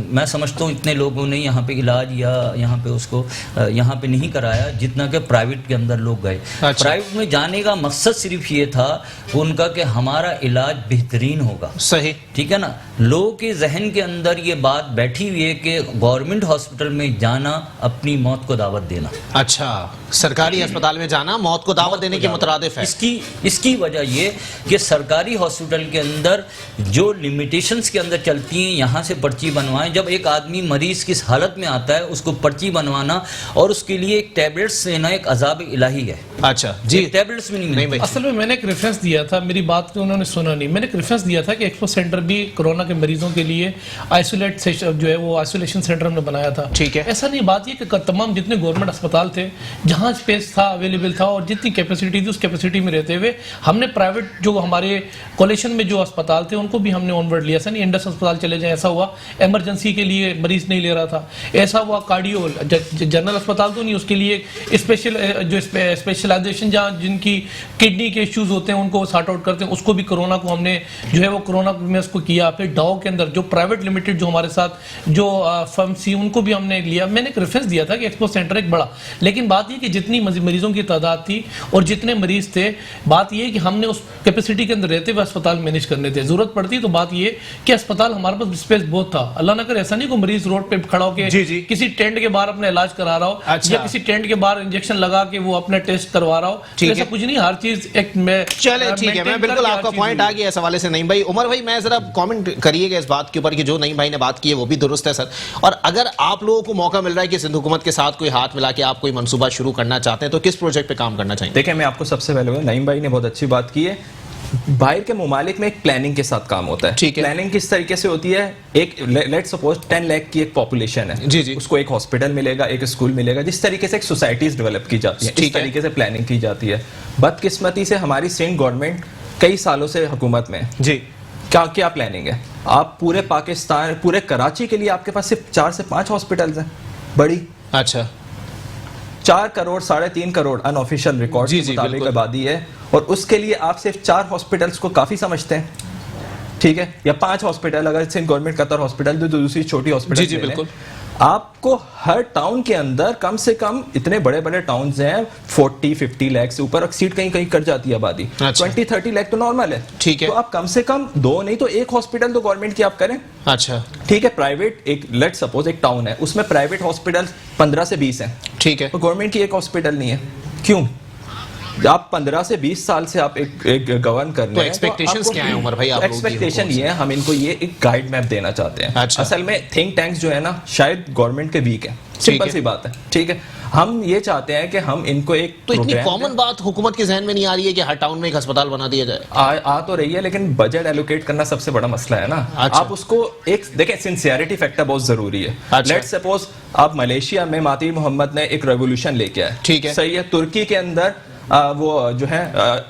میں سمجھتا ہوں اتنے لوگوں نے یہاں پہ علاج یا یہاں پہ اس کو یہاں پہ نہیں کرایا جتنا کہ پرائیویٹ کے اندر لوگ گئے. پرائیویٹ میں جانے کا مقصد صرف یہ تھا ان کا کہ ہمارا علاج بہترین ہوگا. صحیح, ٹھیک ہے نا. لوگوں کے ذہن کے اندر یہ بات بیٹھی ہوئی ہے کہ گورنمنٹ ہاسپٹل میں جانا اپنی موت کو دعوت دینا. اچھا, سرکاری اسپتال میں جانا موت کو دعوت دینے کے مترادف ہے. اس کی وجہ یہ کہ سرکاری ہاسپٹل کے اندر جو لمیٹیشنز کے اندر چلتی ہیں, یہاں سے پرچی بنوائیں. جب ایک آدمی مریض کس حالت میں آتا ہے اس کو پرچی بنوانا اور اس کے لیے ایک ٹیبلٹس لینا ایک عذاب الہی ہے. اچھا جی, ٹیبلٹس بھی نہیں ملتے. اصل میں نے ایک ریفرنس دیا تھا, میری بات کو انہوں نے سنا نہیں, میں نے ایک ریفرنس دیا تھا کہ ایکسپو سینٹر بھی کورونا کے مریضوں کے لیے آئسولیٹ جو ہے وہ آئسولیشن سینٹر ہم نے بنایا تھا. ٹھیک ہے, ایسا نہیں, بات یہ کہ تمام جتنے گورنمنٹ اسپتال تھے جہاں اسپیس تھا اویلیبل تھا اور جتنی کیپیسٹی تھی اس کیپیسٹی میں رہتے ہوئے ہم نے پرائیویٹ جو ہمارے کولیشن میں جو اسپتال تھے ان کو بھی ہم نے آن ورڈ لیا. ایسا نہیں انڈس اسپتال چلے جائیں, ایسا ہوا ایمرجنسی کے لیے مریض نہیں لے رہا تھا, ایسا ہوا کارڈیو جنرل اسپتال تو نہیں, اس کے لیے اسپیشل جو اسپیشلائزیشن جہاں جن کی کڈنی کے ایشوز ہوتے ہیں ان کو سارٹ آؤٹ کرتے ہیں, اس کو بھی کرونا کو ہم نے جو ہے وہ کرونا میں اس کو کیا. پھر ڈاؤ کے اندر جو پرائیویٹ لمیٹڈ جو ہمارے ساتھ جو فرم سی ان کو بھی ہم نے لیا. میں نے ایک ریفرنس دیا تھا کہ ایکسپو سینٹر ایک بڑا, لیکن بات یہ کہ جتنی مریضوں کی تعداد تھی اور جتنے مریض تھے, بات یہ کہ ہم نے اس کیپیسٹی کے اندر رہتے ہوئے اسپتال مینیج کرنے تھے. ضرورت پڑتی تو بات یہ کہ اسپتال ہمارے پاس اسپیس بہت تھا. اللہ نہ کرے ایسا نہیں کوئی مریض روڈ پہ کھڑا ہو کے کسی ٹینٹ کے باہر اپنا علاج کرا رہا ہو یا کسی ٹینٹ کے باہر انجیکشن لگا کے وہ اپنا ٹیسٹ کروا رہا ہو. ایسا کچھ نہیں, ہر چیز ایک میں چلے ٹھیک ہے, میں بالکل آپ کا پوائنٹ آ گیا اس حوالے سے. نہیں بھائی, عمر بھائی میں ذرا کامنٹ کریے گا اس بات کے اوپر کہ جو نئی بھائی نے بات کی ہے وہ بھی درست ہے سر. اور اگر آپ لوگوں کو موقع مل رہا ہے کہ سندھ حکومت کے ساتھ کوئی ہاتھ ملا کے آپ کوئی منصوبہ شروع کرنا چاہتے ہیں تو کس پروجیکٹ پہ کام کرنا چاہیں؟ دیکھیں میں آپ کو سب سے پہلے نعیم بھائی نے بہت اچھی بات کی ہے. باہر کے ممالک میں ایک پلاننگ کے ساتھ کام ہوتا ہے. ٹھیک ہے, پلاننگ کس طریقے سے ہوتی ہے, ایک لیٹ سپوز 10 لاکھ کی ایک پاپولیشن ہے, جی جی, اس کو ایک ہاسپٹل ملے گا, ایک اسکول ملے گا, جس طریقے سے ایک سوسائٹیز ڈیولپ کی جاتی ہے اس طریقے سے پلاننگ کی جاتی ہے. بدقسمتی سے ہماری سندھ گورنمنٹ کئی سالوں سے حکومت میں جی, کیا پلاننگ ہے. آپ پورے پاکستان, پورے کراچی کے لیے آپ کے پاس صرف 4 سے 5 ہاسپٹلز ہیں بڑی. اچھا, 4 کروڑ 3.5 کروڑ ان آفیشیل ریکارڈ کے مطابق آبادی ہے, اور اس کے لیے آپ صرف 4 ہاسپٹلس کو کافی سمجھتے ہیں. ٹھیک ہے, یا 5 ہاسپٹل اگر سندھ گورنمنٹ قطر ہاسپٹل جو دوسری چھوٹی ہاسپٹل. جی بالکل, آپ کو ہر ٹاؤن کے اندر کم سے کم اتنے بڑے بڑے ٹاؤنز ہیں 40-50 لاکھ سے اوپر ایکسیڈ کہیں کر جاتی ہے آبادی. 20-30 لاکھ تو نارمل ہے. ٹھیک ہے, تو آپ کم سے کم 2 نہیں تو 1 ہاسپٹل تو گورنمنٹ کی آپ کریں. اچھا ٹھیک ہے, پرائیویٹ ایک لیٹ سپوز ایک ٹاؤن ہے, اس میں پرائیویٹ ہاسپٹل 15 سے 20 ہیں. ٹھیک ہے, تو گورنمنٹ کی ایک ہاسپٹل نہیں ہے. کیوں؟ آپ 15 سے 20 سال سے آپ ایک گورن کر رہے ہیں, تو ایکسپیکٹیشنز کیا ہیں عمر بھائی آپ لوگوں کی؟ ایکسپیکٹیشن یہ ہے, ہم ان کو یہ ایک گائیڈ میپ دینا چاہتے ہیں. اصل میں تھنک ٹینکس جو ہے نا شاید گورنمنٹ کے ویک ہیں, سمپل سی بات ہے. ٹھیک ہے, ہم یہ چاہتے ہیں کہ ہم ان کو ایک تو اتنی کامن بات حکومت کے ذہن میں نہیں آ رہی ہے کہ ہر ٹاؤن میں ایک ہسپتال بنا دیا جائے. آ تو رہی ہے, لیکن بجٹ ایلوکیٹ کرنا سب سے بڑا مسئلہ ہے نا. آپ اس کو ایک دیکھیں, سنسیئرٹی فیکٹر بہت ضروری ہے. لیٹ سپوز آپ ملیشیا میں مہاتیر محمد نے ایک ریولیوشن لے کے آئے, ٹھیک ہے, صحیح ہے, ترکی کے اندر وہ جو ہے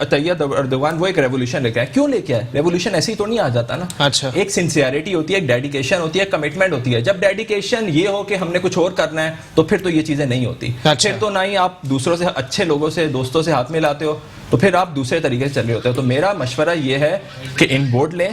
طیب اردوغان وہ ایک ریولیوشن لے کے آئے. کیوں لے کے آئے؟ ریولیوشن ایسے ہی تو نہیں آ جاتا نا. اچھا. ایک سنسیئرٹی ہوتی ہے, ایک ڈیڈیکیشن ہوتی ہے, کمٹمنٹ ہوتی ہے. جب ڈیڈیکیشن یہ ہو کہ ہم نے کچھ اور کرنا ہے تو پھر تو یہ چیزیں نہیں ہوتی. پھر تو نہ ہی آپ دوسروں سے, اچھے لوگوں سے, دوستوں سے ہاتھ ملاتے ہو, تو پھر آپ دوسرے طریقے سے چل رہے ہوتے ہو. تو میرا مشورہ یہ ہے کہ ان بورڈ لیں,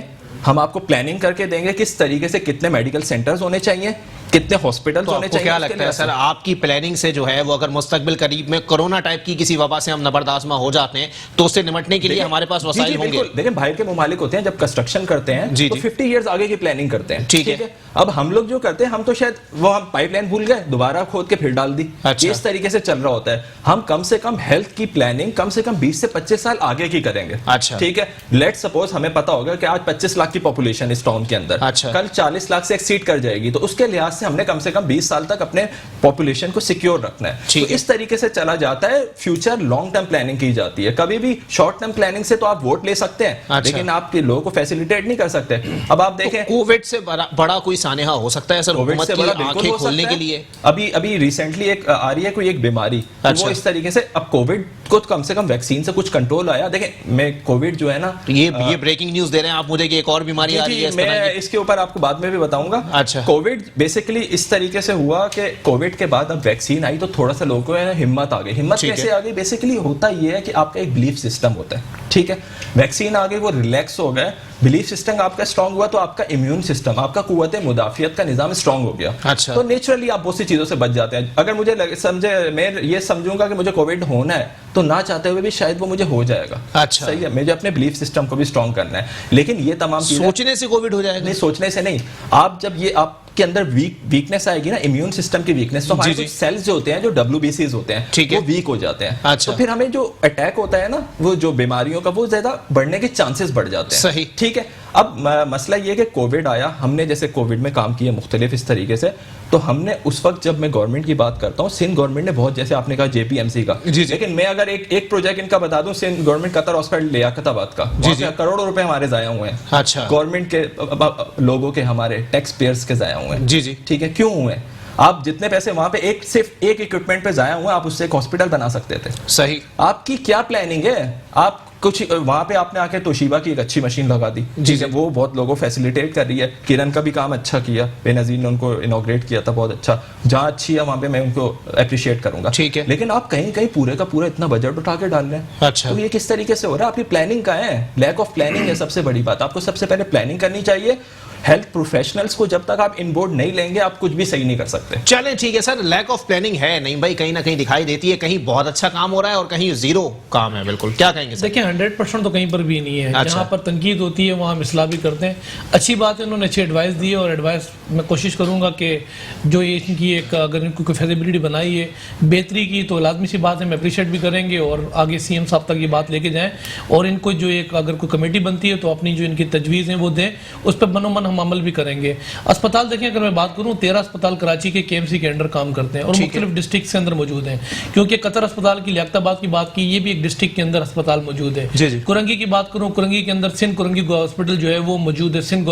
ہم آپ کو پلاننگ کر کے دیں گے کس طریقے سے کتنے میڈیکل سینٹرز ہونے چاہیے, کتنے ہاسپٹلز ہونے چاہیے. کیا لگتا ہے سر آپ کی پلاننگ سے جو ہے وہ اگر مستقبل قریب میں کورونا ٹائپ کی کسی وبا سے ہم نبردآزما ہو جاتے ہیں تو اس سے نمٹنے کے لیے ہمارے پاس وسائل ہوں گے؟ دیکھیں باہر کے ممالک ہوتے ہیں جب کنسٹرکشن کرتے ہیں تو 50 ایئرز آگے کی پلاننگ کرتے ہیں. ٹھیک ہے. اب ہم لوگ جو کرتے ہیں, ہم تو شاید وہ ہم پائپ لائن بھول گئے, دوبارہ کھود کے پھر ڈال دی. اس طریقے سے چل رہا ہوتا ہے. ہم کم سے کم ہیلتھ کی پلاننگ کم سے کم 20 سے 25 سال آگے کی کریں گے. ٹھیک ہے. لیٹ سپوز ہمیں پتا ہوگا کہ آج 25 لاکھ کی پاپولیشن اس ٹاؤن کے اندر, کل 40 لاکھ سے ایکسیڈ کر جائے گی, تو اس کے لحاظ سے ہم نے کم سے کم 20 سال تک اپنے پاپولیشن کو سیکیور رکھنا ہے. تو اس طریقے سے چلا جاتا ہے. فیوچر لانگ ٹرم پلاننگ کی جاتی ہے. کبھی بھی شارٹ ٹرم پلاننگ سے تو آپ ووٹ لے سکتے ہیں لیکن آپ کے لوگوں کو فیسیلیٹیٹ نہیں کر سکتے. اب آپ دیکھیں کووڈ سے بڑا کوئی سانحہ ہو سکتا ہے سر حکومت کی آنکھیں کھولنے کے لیے؟ ابھی ریسنٹلی ایک آ رہی ہے کوئی ایک بیماری, وہ اس طریقے سے, اب کووڈ کو کم سے کم ویکسین سے کچھ کنٹرول آیا. دیکھیں میں کووڈ جو ہے نا, یہ بریکنگ نیوز دے رہے ہیں آپ مجھے کہ ایک اور بیماری آ رہی ہے, میں اس کے اوپر آپ کو بعد میں بھی بتاؤں گا. کووڈ بیسیکلی اس طریقے سے ہوا کہ کووڈ کے بعد اب ویکسین آئی تو تھوڑا سا لوگوں کو ہمت آ گئی. ہمت کیسے آ گئی؟ بیسیکلی ہوتا یہ ہے کہ آپ کا ایک بلیف سسٹم ہوتا ہے. ٹھیک ہے. ویکسین آ گئی, وہ ریلیکس ہو گئے, بلیف سسٹم آپ کا اسٹرانگ ہوا تو آپ کا امیون سسٹم, آپ کا قوت مدافعت کا نظام اسٹرانگ ہو گیا. تو نیچرلی آپ بہت سی چیزوں سے بچ جاتے ہیں. اگر مجھے میں یہ سمجھوں گا کہ مجھے کووڈ ہونا ہے تو نہ چاہتے ہوئے بھی شاید وہ مجھے ہو جائے گا. صحیح ہے. مجھے اپنے بلیف سسٹم کو بھی اسٹرانگ کرنا ہے. لیکن یہ تمام چیزیں سوچنے سے کووڈ ہو جائے گا؟ نہیں, سوچنے سے نہیں. آپ جب یہ آپ کے اندر ویکنیس آئے گی نا, امیون سسٹم کی ویکنیس, تو ہمارے سیلز جو ہوتے ہیں, جو WBCs ہوتے ہیں, وہ ویک ہو جاتے ہیں. تو پھر ہمیں جو اٹیک ہوتا ہے نا, وہ جو بیماریوں کا, وہ زیادہ بڑھنے کے چانسز بڑھ جاتے ہیں. صحیح. ٹھیک ہے. اب مسئلہ یہ کہ کووڈ آیا, ہم نے جیسے کووڈ میں کام کیا مختلف اس طریقے سے, تو ہم نے اس وقت, جب میں گورنمنٹ کی بات کرتا ہوں, سندھ گورنمنٹ نے بہت, جیسے آپ نے کہا JPMC کا, لیکن میں اگر ایک پروجیکٹ ان کا بتا دوں, سندھ گورنمنٹ قطر ہاسپٹل لیاقت آباد کا, کروڑوں روپے ہمارے ضائع ہوئے ہیں. گورنمنٹ کے لوگوں کے, ہمارے ٹیکس پیئرس کے ضائع ہوئے ہیں. ٹھیک ہے. کیوں ہوئے؟ آپ جتنے پیسے وہاں پہ صرف ایک اکوپمنٹ پہ ضائع ہوئے, آپ اس سے ایک ہاسپٹل بنا سکتے تھے. صحیح. آپ کی کیا پلاننگ ہے؟ آپ کچھ وہاں پہ آپ نے آ کے توشیبا کی ایک اچھی مشین لگا دی. وہ بہت لوگوں فیسیلیٹیٹ کر رہی ہے. کرن کا بھی کام اچھا کیا, بے نظیر نے ان کو انوگریٹ کیا تھا, بہت اچھا. جہاں اچھی ہے وہاں پہ میں ان کو اپریشیٹ کروں گا. ٹھیک ہے. لیکن آپ کہیں کہیں پورے کا پورا اتنا بجٹ اٹھا کے ڈال رہے ہیں. تو یہ کس طریقے سے ہو رہا ہے؟ آپ کی پلاننگ کہاں ہے؟ لیک آف پلاننگ ہے سب سے بڑی بات. آپ کو سب سے پہلے پلاننگ کرنی چاہیے. ہیلتھ پروفیشنلز کو جب تک آپ ان بورڈ نہیں لیں گے, آپ کچھ بھی صحیح نہیں کر سکتے. چلیں ٹھیک ہے سر, لیک آف پلاننگ ہے نہیں بھائی, کہیں نہ کہیں دکھائی دیتی ہے, کہیں بہت اچھا کام ہو رہا ہے اور کہیں زیرو کام ہے. بالکل. کیا کہیں گے سر؟ دیکھیں 100% تو کہیں پر بھی نہیں ہے. جہاں پر تنقید ہوتی ہے وہاں ہم اصلاح بھی کرتے ہیں. اچھی بات ہے, انہوں نے اچھی ایڈوائس دی ہے, اور ایڈوائس میں کوشش کروں گا کہ جو یہ ان کی ایک, اگر ان کو کوئی فیزیبلٹی بنائی ہے بہتری کی, تو لازمی سی بات ہے, ہم اپریشیٹ بھی کریں گے, اور آگے CM صاحب تک یہ بات لے کے جائیں, اور ان کو جو ایک, اگر کوئی کمیٹی بنتی ہے تو اپنی جو ان کی تجویز ہیں وہ دیں, اس پہ من و من ہم عمل بھی کریں گے. اسپتال دیکھیں, اگر میں بات کروں 13 اسپتال کراچی کے KMC کے انڈر کام کرتے ہیں, اور مختلف ڈسٹرکٹ کے اندر موجود ہیں. کیونکہ قطر اسپتال کی, لیاقت آباد کی بات کی, یہ بھی ایک ڈسٹرکٹ کے اندر اسپتال موجود ہے. کرنگی کی بات کروں, کرنگی کے اندر سندھ کرنگی ہاسپٹل جو ہے وہ موجود ہے, سندھ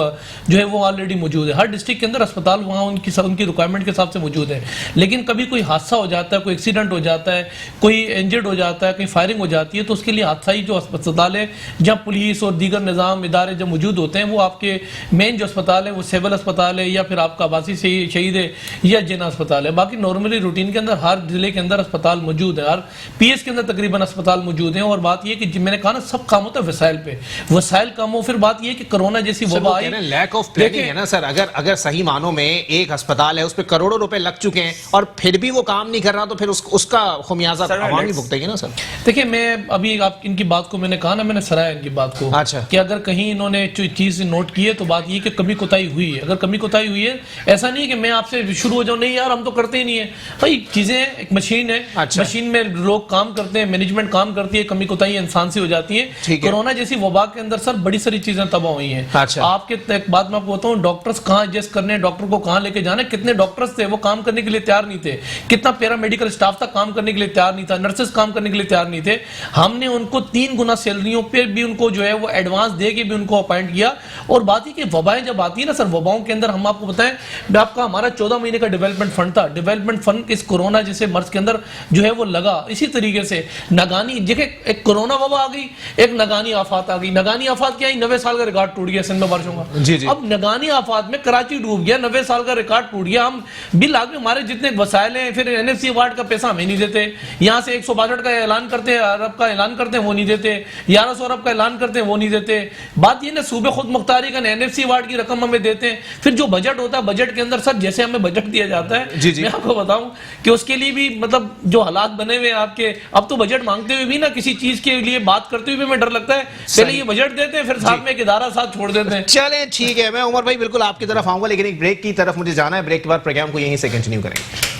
جو ہے وہ آلریڈی موجود ہے. ہر ڈسٹرکٹ کے اندر اسپتال وہاں ان کی ریکوائرمنٹ کے حساب سے موجود ہے. لیکن کبھی کوئی حادثہ ہو جاتا ہے, کوئی ایکسیڈنٹ ہو جاتا ہے, کوئی انجرڈ ہو جاتا ہے, کہیں فائرنگ ہو جاتی ہے, تو اس کے لیے حادثائی جو اسپتال ہے, جہاں پولیس اور دیگر نظام ادارے جب موجود ہوتے ہیں, وہ آپ کے مین جو اسپتال ہے وہ سیول اسپتال ہے, یا پھر آپ کا عباسی شہید ہے, یا جنا اسپتال ہے. باقی نارملی روٹین کے اندر ہر ضلع کے اندر اسپتال موجود ہے, ہر PS کے اندر تقریباً اسپتال موجود ہیں. اور بات یہ کہ میں نے کہا نا, سب کام ہوتا ہے وسائل پہ, وسائل کم ہو. پھر بات یہ کہ کرونا جیسی وبا آئی, لیک آف پلاننگ ہے نا سر. اگر صحیح معنوں میں ایک اسپتال ہے, اس پہ کروڑوں روپے لگ چکے ہیں, اور پھر بھی وہ کام نہیں کر رہا, تو پھر اس کا خمیازہ عوام ہی بھگتے گی نا سر. دیکھیں میں ابھی آپ ان کی بات کو, میں نے کہا نا, میں نے سرایا ان کی بات کو, کہ اگر کہیں انہوں نے چیز نوٹ کی ہے تو بات یہ کہ کمی کوتاہی ہوئی ہے. اگر کمی کوتاہی ہوئی ہے, ایسا نہیں کہ میں آپ سے شروع ہو جاؤں, نہیں یار ہم تو کرتے ہی نہیں ہیں بھائی. چیزیں ایک مشین ہے, مشین میں لوگ کام کرتے ہیں, مینجمنٹ کام کرتی ہے, کمی کوتاہی انسان سے ہو جاتی ہے. کورونا جیسی وبا کے اندر سر بڑی ساری چیزیں تباہ ہوئی ہیں. آپ کے ایک بات میں آپ کو بتاؤں, ڈاکٹرز کہاں ایڈجسٹ کرنے, ڈاکٹر کو کہاں لے کے جانا, کتنے ڈاکٹرز تھے وہ کام کرنے کے لیے تیار نہیں تھے, کتنا پیرا میڈیکل اسٹاف تھا کام کرنے کے لیے تیار نہیں تھا, نرسز کام کرنے کے لیے تیار نہیں تھے. ہم نے ان کو 3 گنا سیلریوں پہ بھی ان کو جو ہے وہ ایڈوانس دے کے بھی ان کو اپوائنٹ کیا. اور بات یہ کہ وبا جب آتی ہے نا سر وباؤں کے اندر, ہم آپ کو بتائیں آپ کا ہمارا 14 مہینے کا ڈیولپمنٹ فنڈ تھا, ڈیولپمنٹ فنڈ اس کورونا جیسے مرض کے اندر جو ہے وہ لگا, اسی طریقے سے ناگانی دیکھیں ایک کورونا وبا آ گئی, ایک ناگانی آفات آ گئی. ناگانی آفات کیا ہے, 90 سال کا ریکارڈ ٹوٹ گیا سندھ میں بارشوں کا. اب ناگانی آفات میں کراچی ڈوب گیا, 90 سال کا ریکارڈ ٹوٹ گیا. ہم بل آگے ہمارے جتنے وسائل ہیں, پھر NFC ایوارڈ کا پیسہ ہمیں نہیں دیتے, یہاں سے 162 کا اعلان کرتے ہیں, ارب کا اعلان کرتے ہیں وہ نہیں دیتے, 1100 ارب کا اعلان کرتے ہیں وہ نہیں دیتے. بات یہ نا صوبے خود مختاری کا NFC ایوارڈ کی رقم ہمیں دیتے ہیں. پھر جو بجٹ ہوتا ہے بجٹ کے اندر سر جیسے ہمیں بجٹ دیا جاتا ہے, میں آپ کو بتاؤں کہ اس کے لیے بھی مطلب جو حالات بنے ہوئے آپ کے, اب تو بجٹ مانگتے ہوئے بھی نا کسی چیز کے لیے بات کرتے ہوئے بھی ہمیں ڈر لگتا ہے, پہلے یہ بجٹ دیتے ہیں پھر ساتھ میں ایک ادارہ ساتھ چھوڑ دیتے ہیں. چلیں ٹھیک ہے, میں عمر بھائی بالکل آپ کی طرف آؤں گا, لیکن ایک بریک کی طرف مجھے جانا ہے. بریک کے بعد پروگرام کو یہیں سے کنٹینیو کریں گے.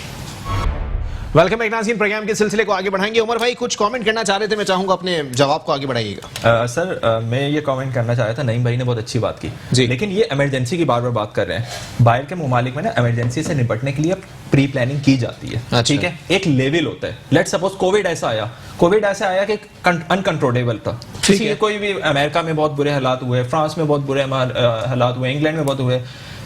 ویلکم بیک ناظرین, پروگرام کے سلسلے کو آگے بڑھائیں گے. عمر بھائی کچھ کامنٹ کرنا چاہ رہے تھے, میں چاہوں گا اپنے جواب کو آگے بڑھائیے گا. سر میں یہ کامنٹ کرنا چاہ رہا تھا, نعیم بھائی نے بہت اچھی بات کی, لیکن یہ ایمرجنسی کی بار بار بات کر رہے ہیں. باہر کے ممالک میں نا ایمرجنسی سے نپٹنے کے لیے پری پلاننگ کی جاتی ہے, ٹھیک ہے, ایک لیول ہوتا ہے. لیٹ سپوز کووڈ ایسا آیا کہ انکنٹرولیبل تھا, کوئی بھی امریکہ میں بہت برے حالات ہوئے, فرانس میں بہت برے حالات ہوئے, انگلینڈ میں بہت ہوئے,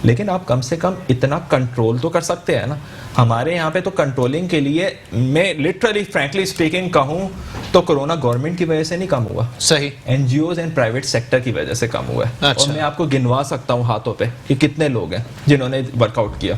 لیکن آپ کم سے کم اتنا کنٹرول تو کر سکتے ہیں نا. ہمارے یہاں پہ تو کنٹرولنگ کے لیے میں لٹرلی فرینکلی اسپیکنگ کہوں تو کورونا گورنمنٹ کی وجہ سے نہیں کم ہوا, صحیح, NGOز اینڈ پرائیویٹ سیکٹر کی وجہ سے کم ہوا ہے. اور میں آپ کو گنوا سکتا ہوں ہاتھوں پہ کہ کتنے لوگ ہیں جنہوں نے ورک آؤٹ کیا.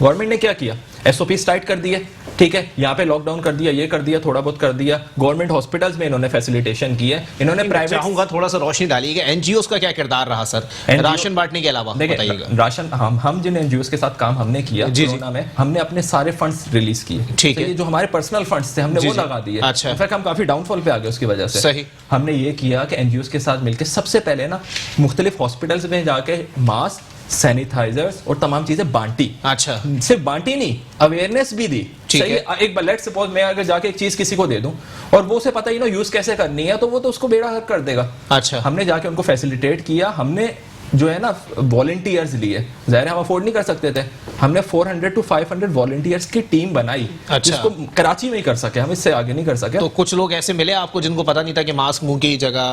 گورنمنٹ نے کیا کیا, SOPs ٹائٹ کر دیے, ٹھیک ہے, یہاں پہ لاک ڈاؤن کر دیا, یہ کر دیا, تھوڑا بہت کر دیا. گورنمنٹ ہاسپٹلز میں انہوں نے فیسیلیٹیشن کی ہے, انہوں نے پرائیویٹ. چاہوں گا تھوڑا سا روشنی ڈالیے گا, NGOز کا کیا کردار رہا سر راشن بانٹنے کے علاوہ, بتائیے گا. راشن ہم جن NGOز کے ساتھ کام ہم نے کیا کورونا میں, ہم نے اپنے سارے فنڈز ریلیز کیے, ٹھیک ہے, جو ہمارے پرسنل فنڈز تھے ہم نے وہ لگا دیے. انفیکٹ ہم کافی ڈاؤن فال پہ آ گئے اس کی وجہ سے. صحیح, ہم نے یہ کیا کہ NGOز کے ساتھ مل کے سب سے پہلے نا مختلف ہاسپٹلز میں جا کے ماسک, سینیٹائزرز اور تمام چیزیں بانٹی. اچھا, صرف بانٹی نہیں, اویئرنیس بھی دی. ایک بار لیٹ سپوز میں اگر جا کے ایک چیز کسی کو دے دوں اور وہ اسے پتہ ہی نہ یوز کیسے کرنی ہے, تو وہ تو اس کو بیڑا غرق کر دے گا. اچھا, ہم نے جا کے ان کو فیسیلیٹیٹ کیا, ہم نے جو ہے نا والنٹیئرز لیے, ظاہر ہم افورڈ نہیں کر سکتے تھے, ہم نے 400 to 500 والنٹیئرز کی ٹیم بنائی, جس کو کراچی میں ہی کر سکے, ہم اس سے آگے نہیں کر سکے. تو کچھ لوگ ایسے ملے آپ کو جن کو پتا نہیں تھا کہ ماسک منہ کی جگہ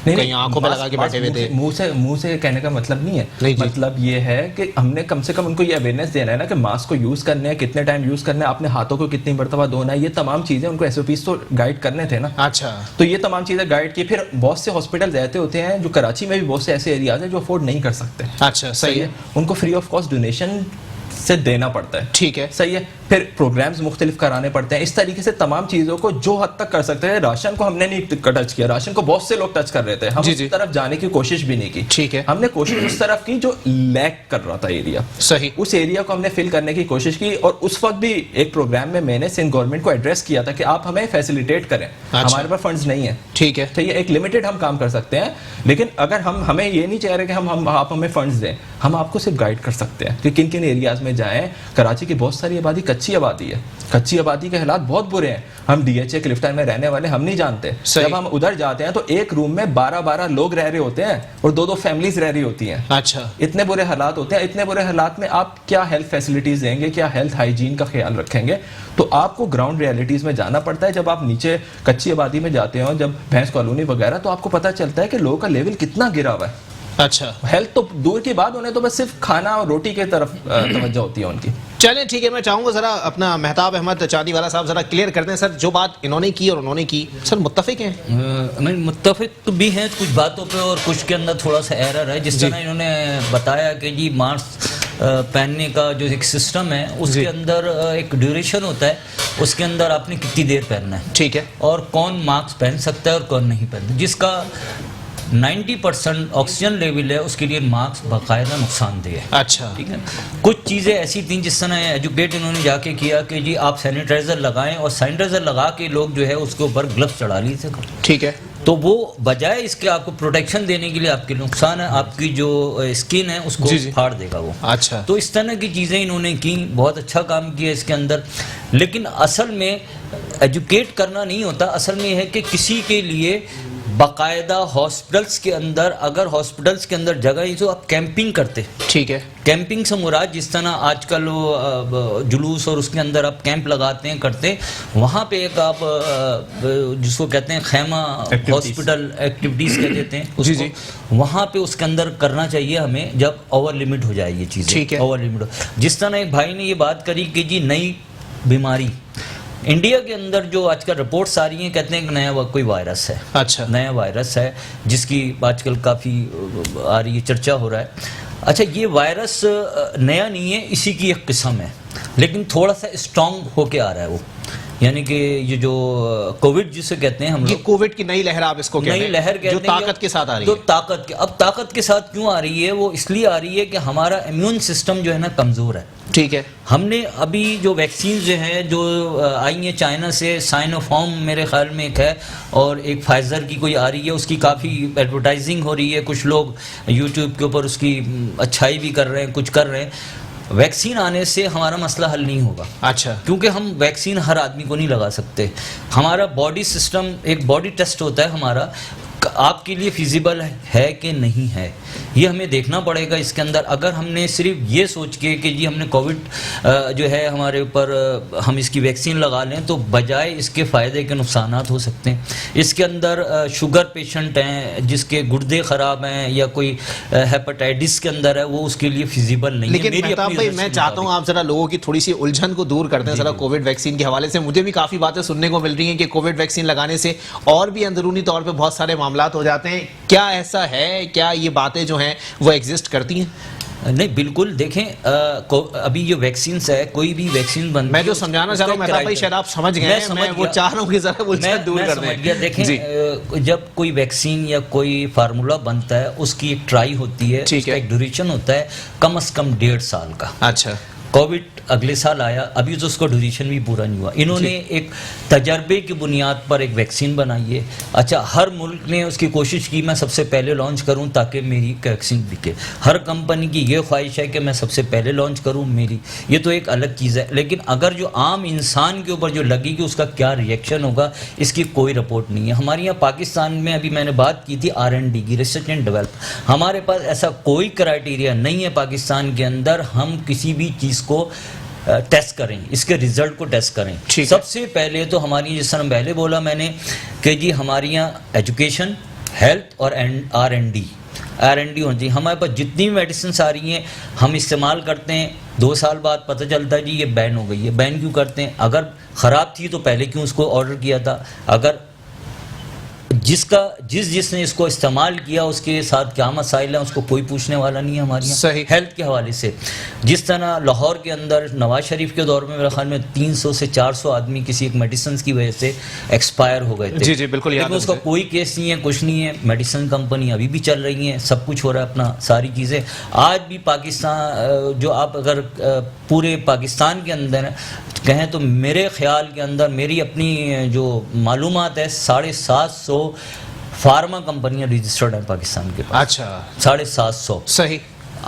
کہیں آنکھوں پہ لگا کے بیٹھے ہوئے تھے؟ منہ سے کہنے کا مطلب نہیں ہے, مطلب یہ ہے کہ ہم نے کم سے کم ان کو یہ اویئرنیس دینا ہے نا کہ ماسک کو یوز کرنے ہے, کتنے ٹائم یوز کرنا ہے, اپنے ہاتھوں کو کتنی مرتبہ دھونا ہے, یہ تمام چیزیں ان کو SOPs تو گائیڈ کرنے تھے نا. اچھا, تو یہ تمام چیزیں گائیڈ کی. پھر بہت سے ہاسپٹل ایسے ہوتے ہیں جو کراچی میں بھی بہت سے ایسے ایریاز ہیں جو افورڈ نہیں کر سکتے. اچھا, صحیح ہے, ان کو فری آف کاسٹ ڈونیشن سے دینا پڑتا ہے, ٹھیک ہے, صحیح ہے. پھر پروگرامز مختلف کرانے پڑتے ہیں. اس طریقے سے تمام چیزوں کو جو حد تک کر سکتے ہیں. راشن کو ہم نے نہیں ٹچ کیا, راشن کو بہت سے لوگ ٹچ کر رہے تھے, ہم اس طرف جانے کی کوشش بھی نہیں کی, ٹھیک ہے. ہم نے کوشش اس طرف کی جو لیک کر رہا تھا ایریا, صحیح, اس ایریا کو ہم نے فل کرنے کی کوشش کی. اور اس وقت بھی ایک پروگرام میں نے سندھ گورنمنٹ کو ایڈریس کیا تھا کہ آپ ہمیں فیسیلیٹیٹ کریں, ہمارے پاس فنڈز نہیں ہیں, ٹھیک ہے, تو یہ ایک لمیٹڈ ہم کام کر سکتے ہیں. لیکن اگر ہمیں یہ نہیں چاہ رہے کہ آپ ہمیں فنڈز دیں, ہم آپ کو صرف گائیڈ کر سکتے ہیں کہ کن کن ایریاز میں جائیں. کراچی کی بہت ساری آبادی کچی آبادی ہے, کچی آبادی کے حالات بہت برے ہیں. ہم DHA کلفٹن میں رہنے والے ہم نہیں جانتے. جب ہم ادھر جاتے ہیں تو ایک روم میں 12 لوگ رہ رہے ہوتے ہیں اور 2 فیملیز رہ رہی ہوتی ہیں. اچھا, اتنے برے حالات ہوتے ہیں. اتنے برے حالات میں آپ کیا ہیلتھ فیسلٹیز دیں گے, کیا ہیلتھ ہائیجین کا خیال رکھیں گے؟ تو آپ کو گراؤنڈ ریئلٹیز میں جانا پڑتا ہے. جب آپ نیچے کچی آبادی میں جاتے ہو, جب بھینس کالونی وغیرہ, تو آپ کو پتہ چلتا ہے کہ لوگوں کا لیول کتنا گرا ہوا ہے. اچھا, ہیلتھ تو دور کی بات, انہیں تو بس صرف کھانا اور روٹی کی طرف توجہ ہوتی ہے ان کی. چلیں ٹھیک ہے, میں چاہوں گا ذرا اپنا مہتاب احمد چاندی والا صاحب ذرا کلیئر کرتے ہیں. سر جو بات انہوں نے کی اور انہوں نے کی, سر متفق ہیں؟ متفق بھی ہیں کچھ باتوں پہ اور کچھ کے اندر تھوڑا سا ایرر ہے. جس طرح انہوں نے بتایا کہ جی ماسک پہننے کا جو ایک سسٹم ہے اس کے اندر ایک ڈیوریشن ہوتا ہے, اس کے اندر آپ نے کتنی دیر پہننا ہے, ٹھیک ہے, اور کون ماسک پہن سکتا ہے اور کون نہیں پہنتا. جس کا 90% آکسیجن لیول ہے اس کے لیے ماسک باقاعدہ نقصان دہ ہے. اچھا, ٹھیک ہے. کچھ چیزیں ایسی تھیں جس طرح ایجوکیٹ انہوں نے جا کے کیا کہ جی آپ سینیٹائزر لگائیں, اور سینیٹائزر لگا کے لوگ جو ہے اس کے اوپر گلوز چڑھا لی تھے, ٹھیک ہے. تو وہ بجائے اس کے آپ کو پروٹیکشن دینے کے لیے آپ کے نقصان ہے, آپ کی جو اسکن ہے اس کو پھاڑ دے گا وہ. اچھا, تو اس طرح کی چیزیں انہوں نے کی, بہت اچھا کام کیا اس کے اندر. لیکن اصل میں ایجوکیٹ کرنا نہیں ہوتا, اصل میں یہ ہے کہ کسی کے لیے باقاعدہ ہاسپٹلس کے اندر، اگر ہاسپٹلس کے اندر جگہ ہی تو آپ کیمپنگ کرتے. ٹھیک ہے. کیمپنگ سے مراد جس طرح آج کل جلوس اور اس کے اندر آپ کیمپ لگاتے ہیں کرتے ہیں، وہاں پہ ایک آپ جس کو کہتے ہیں خیمہ ہاسپٹل ایکٹیویٹیز کہہ دیتے ہیں اس کو، وہاں پہ اس کے اندر کرنا چاہیے ہمیں جب اوور لمٹ ہو جائے یہ چیزیں. اوور لمٹ ہو، جس طرح ایک بھائی نے یہ بات کری کہ جی نئی بیماری انڈیا کے اندر جو آج کل رپورٹس آ رہی ہیں، کہتے ہیں کہ نیا کوئی وائرس ہے. اچھا. نیا وائرس ہے جس کی آج کل کافی آ رہی ہے، چرچا ہو رہا ہے. اچھا یہ وائرس نیا نہیں ہے، اسی کی ایک قسم ہے، لیکن تھوڑا سا اسٹرانگ ہو کے آ رہا ہے وہ. یعنی کہ یہ جو کووڈ جسے کہتے ہیں ہم لوگ، کووڈ کی نئی لہر آپ اس کو کہتے ہیں، نئی لہر کہتے ہیں، جو طاقت کے ساتھ آ رہی ہے. تو طاقت کے، اب طاقت کے ساتھ کیوں آ رہی ہے؟ وہ اس لیے آ رہی ہے کہ ہمارا امیون سسٹم جو ہے نا کمزور ہے. ٹھیک ہے. ہم نے ابھی جو ویکسینز جو ہیں جو آئی ہیں چائنا سے، سائنو فارم میرے خیال میں ایک ہے، اور ایک فائزر کی کوئی آ رہی ہے، اس کی کافی ایڈورٹائزنگ ہو رہی ہے، کچھ لوگ یوٹیوب کے اوپر اس کی اچھائی بھی کر رہے ہیں، کچھ کر رہے ہیں. ویکسین آنے سے ہمارا مسئلہ حل نہیں ہوگا. اچھا. کیونکہ ہم ویکسین ہر آدمی کو نہیں لگا سکتے. ہمارا باڈی سسٹم ایک باڈی ٹیسٹ ہوتا ہے ہمارا، آپ کے لیے فیزیبل ہے کہ نہیں ہے، یہ ہمیں دیکھنا پڑے گا. اس کے اندر اگر ہم نے صرف یہ سوچ کے کہ جی ہم نے کووڈ جو ہے ہمارے اوپر ہم اس کی ویکسین لگا لیں، تو بجائے اس کے فائدے کے نقصانات ہو سکتے ہیں. اس کے اندر شوگر پیشنٹ ہیں جس کے گردے خراب ہیں یا کوئی ہیپاٹائٹس کے اندر ہے، وہ اس کے لیے فیزیبل نہیں ہے. لیکن مہتاب بھائی میں چاہتا ہوں آپ ذرا لوگوں کی تھوڑی سی الجھن کو دور کر دیں ذرا کووڈ ویکسین کے حوالے سے. مجھے بھی کافی باتیں سننے کو مل رہی ہیں کہ کووڈ ویکسین لگانے سے اور بھی اندرونی طور پہ بہت سارے معاملات ہو جاتے ہیں. کیا ایسا ہے؟ کیا یہ باتیں جو ہیں وہ ایگزسٹ کرتی ہیں؟ نہیں بالکل. دیکھیں ابھی جو ویکسینز ہے، کوئی بھی ویکسین بن، میں جو سمجھانا چاہ رہا ہوں مہتاب بھائی شاید آپ سمجھ گئے ہیں، میں وہ چاہ رہا ہوں کہ ذرا الجھن دور کر دیں. دیکھیں جب کوئی ویکسین یا کوئی فارمولا بنتا ہے، اس کی ایک ٹرائی ہوتی ہے، اس کا ایک ڈیوریشن ہوتا ہے کم از کم 1.5 سال کا. اچھا. کووڈ اگلے سال آیا، ابھی تو اس کا ڈیوریشن بھی پورا نہیں ہوا. انہوں نے ایک تجربے کی بنیاد پر ایک ویکسین بنائی ہے. اچھا ہر ملک نے اس کی کوشش کی میں سب سے پہلے لانچ کروں تاکہ میری ویکسین بکے. ہر کمپنی کی یہ خواہش ہے کہ میں سب سے پہلے لانچ کروں میری. یہ تو ایک الگ چیز ہے، لیکن اگر جو عام انسان کے اوپر جو لگے گی اس کا کیا ریئیکشن ہوگا، اس کی کوئی رپورٹ نہیں ہے. ہمارے یہاں پاکستان میں ابھی میں نے بات کی تھی R&D کی، ریسرچ اینڈ ڈیولپ. ہمارے پاس ایسا کوئی کرائٹیریا نہیں ہے پاکستان کے اندر ہم کسی بھی چیز کو ٹیسٹ کریں، اس کے ریزلٹ کو ٹیسٹ کریں. سب سے پہلے تو ہماری، جس طرح پہلے بولا میں نے کہ جی ہماری یہاں ایجوکیشن، ہیلتھ اور R&D ہونا چاہیے. ہمارے پاس جتنی میڈیسنس آ رہی ہیں ہم استعمال کرتے ہیں، 2 سال بعد پتہ چلتا ہے جی یہ بین ہو گئی ہے. بین کیوں کرتے ہیں؟ اگر خراب تھی تو پہلے کیوں اس کو آرڈر کیا تھا؟ اگر جس نے اس کو استعمال کیا اس کے ساتھ کیا مسائل ہیں اس کو کوئی پوچھنے والا نہیں ہے ہماری ہیلتھ کے حوالے سے. جس طرح لاہور کے اندر نواز شریف کے دور میں میرے خیال میں 300 سے 400 آدمی کسی ایک میڈیسنس کی وجہ سے ایکسپائر ہو گئے تھے. جی بالکل. لیکن اس کا کوئی کیس نہیں ہے، کچھ نہیں ہے. میڈیسن کمپنی ابھی بھی چل رہی ہیں، سب کچھ ہو رہا ہے اپنا ساری چیزیں. آج بھی پاکستان جو آپ اگر پورے پاکستان کے اندر کہیں تو میرے خیال کے اندر میری اپنی جو معلومات ہے 750 فارما کمپنیاں رجسٹرڈ ہیں پاکستان کے پاس. اچھا. 750. صحیح.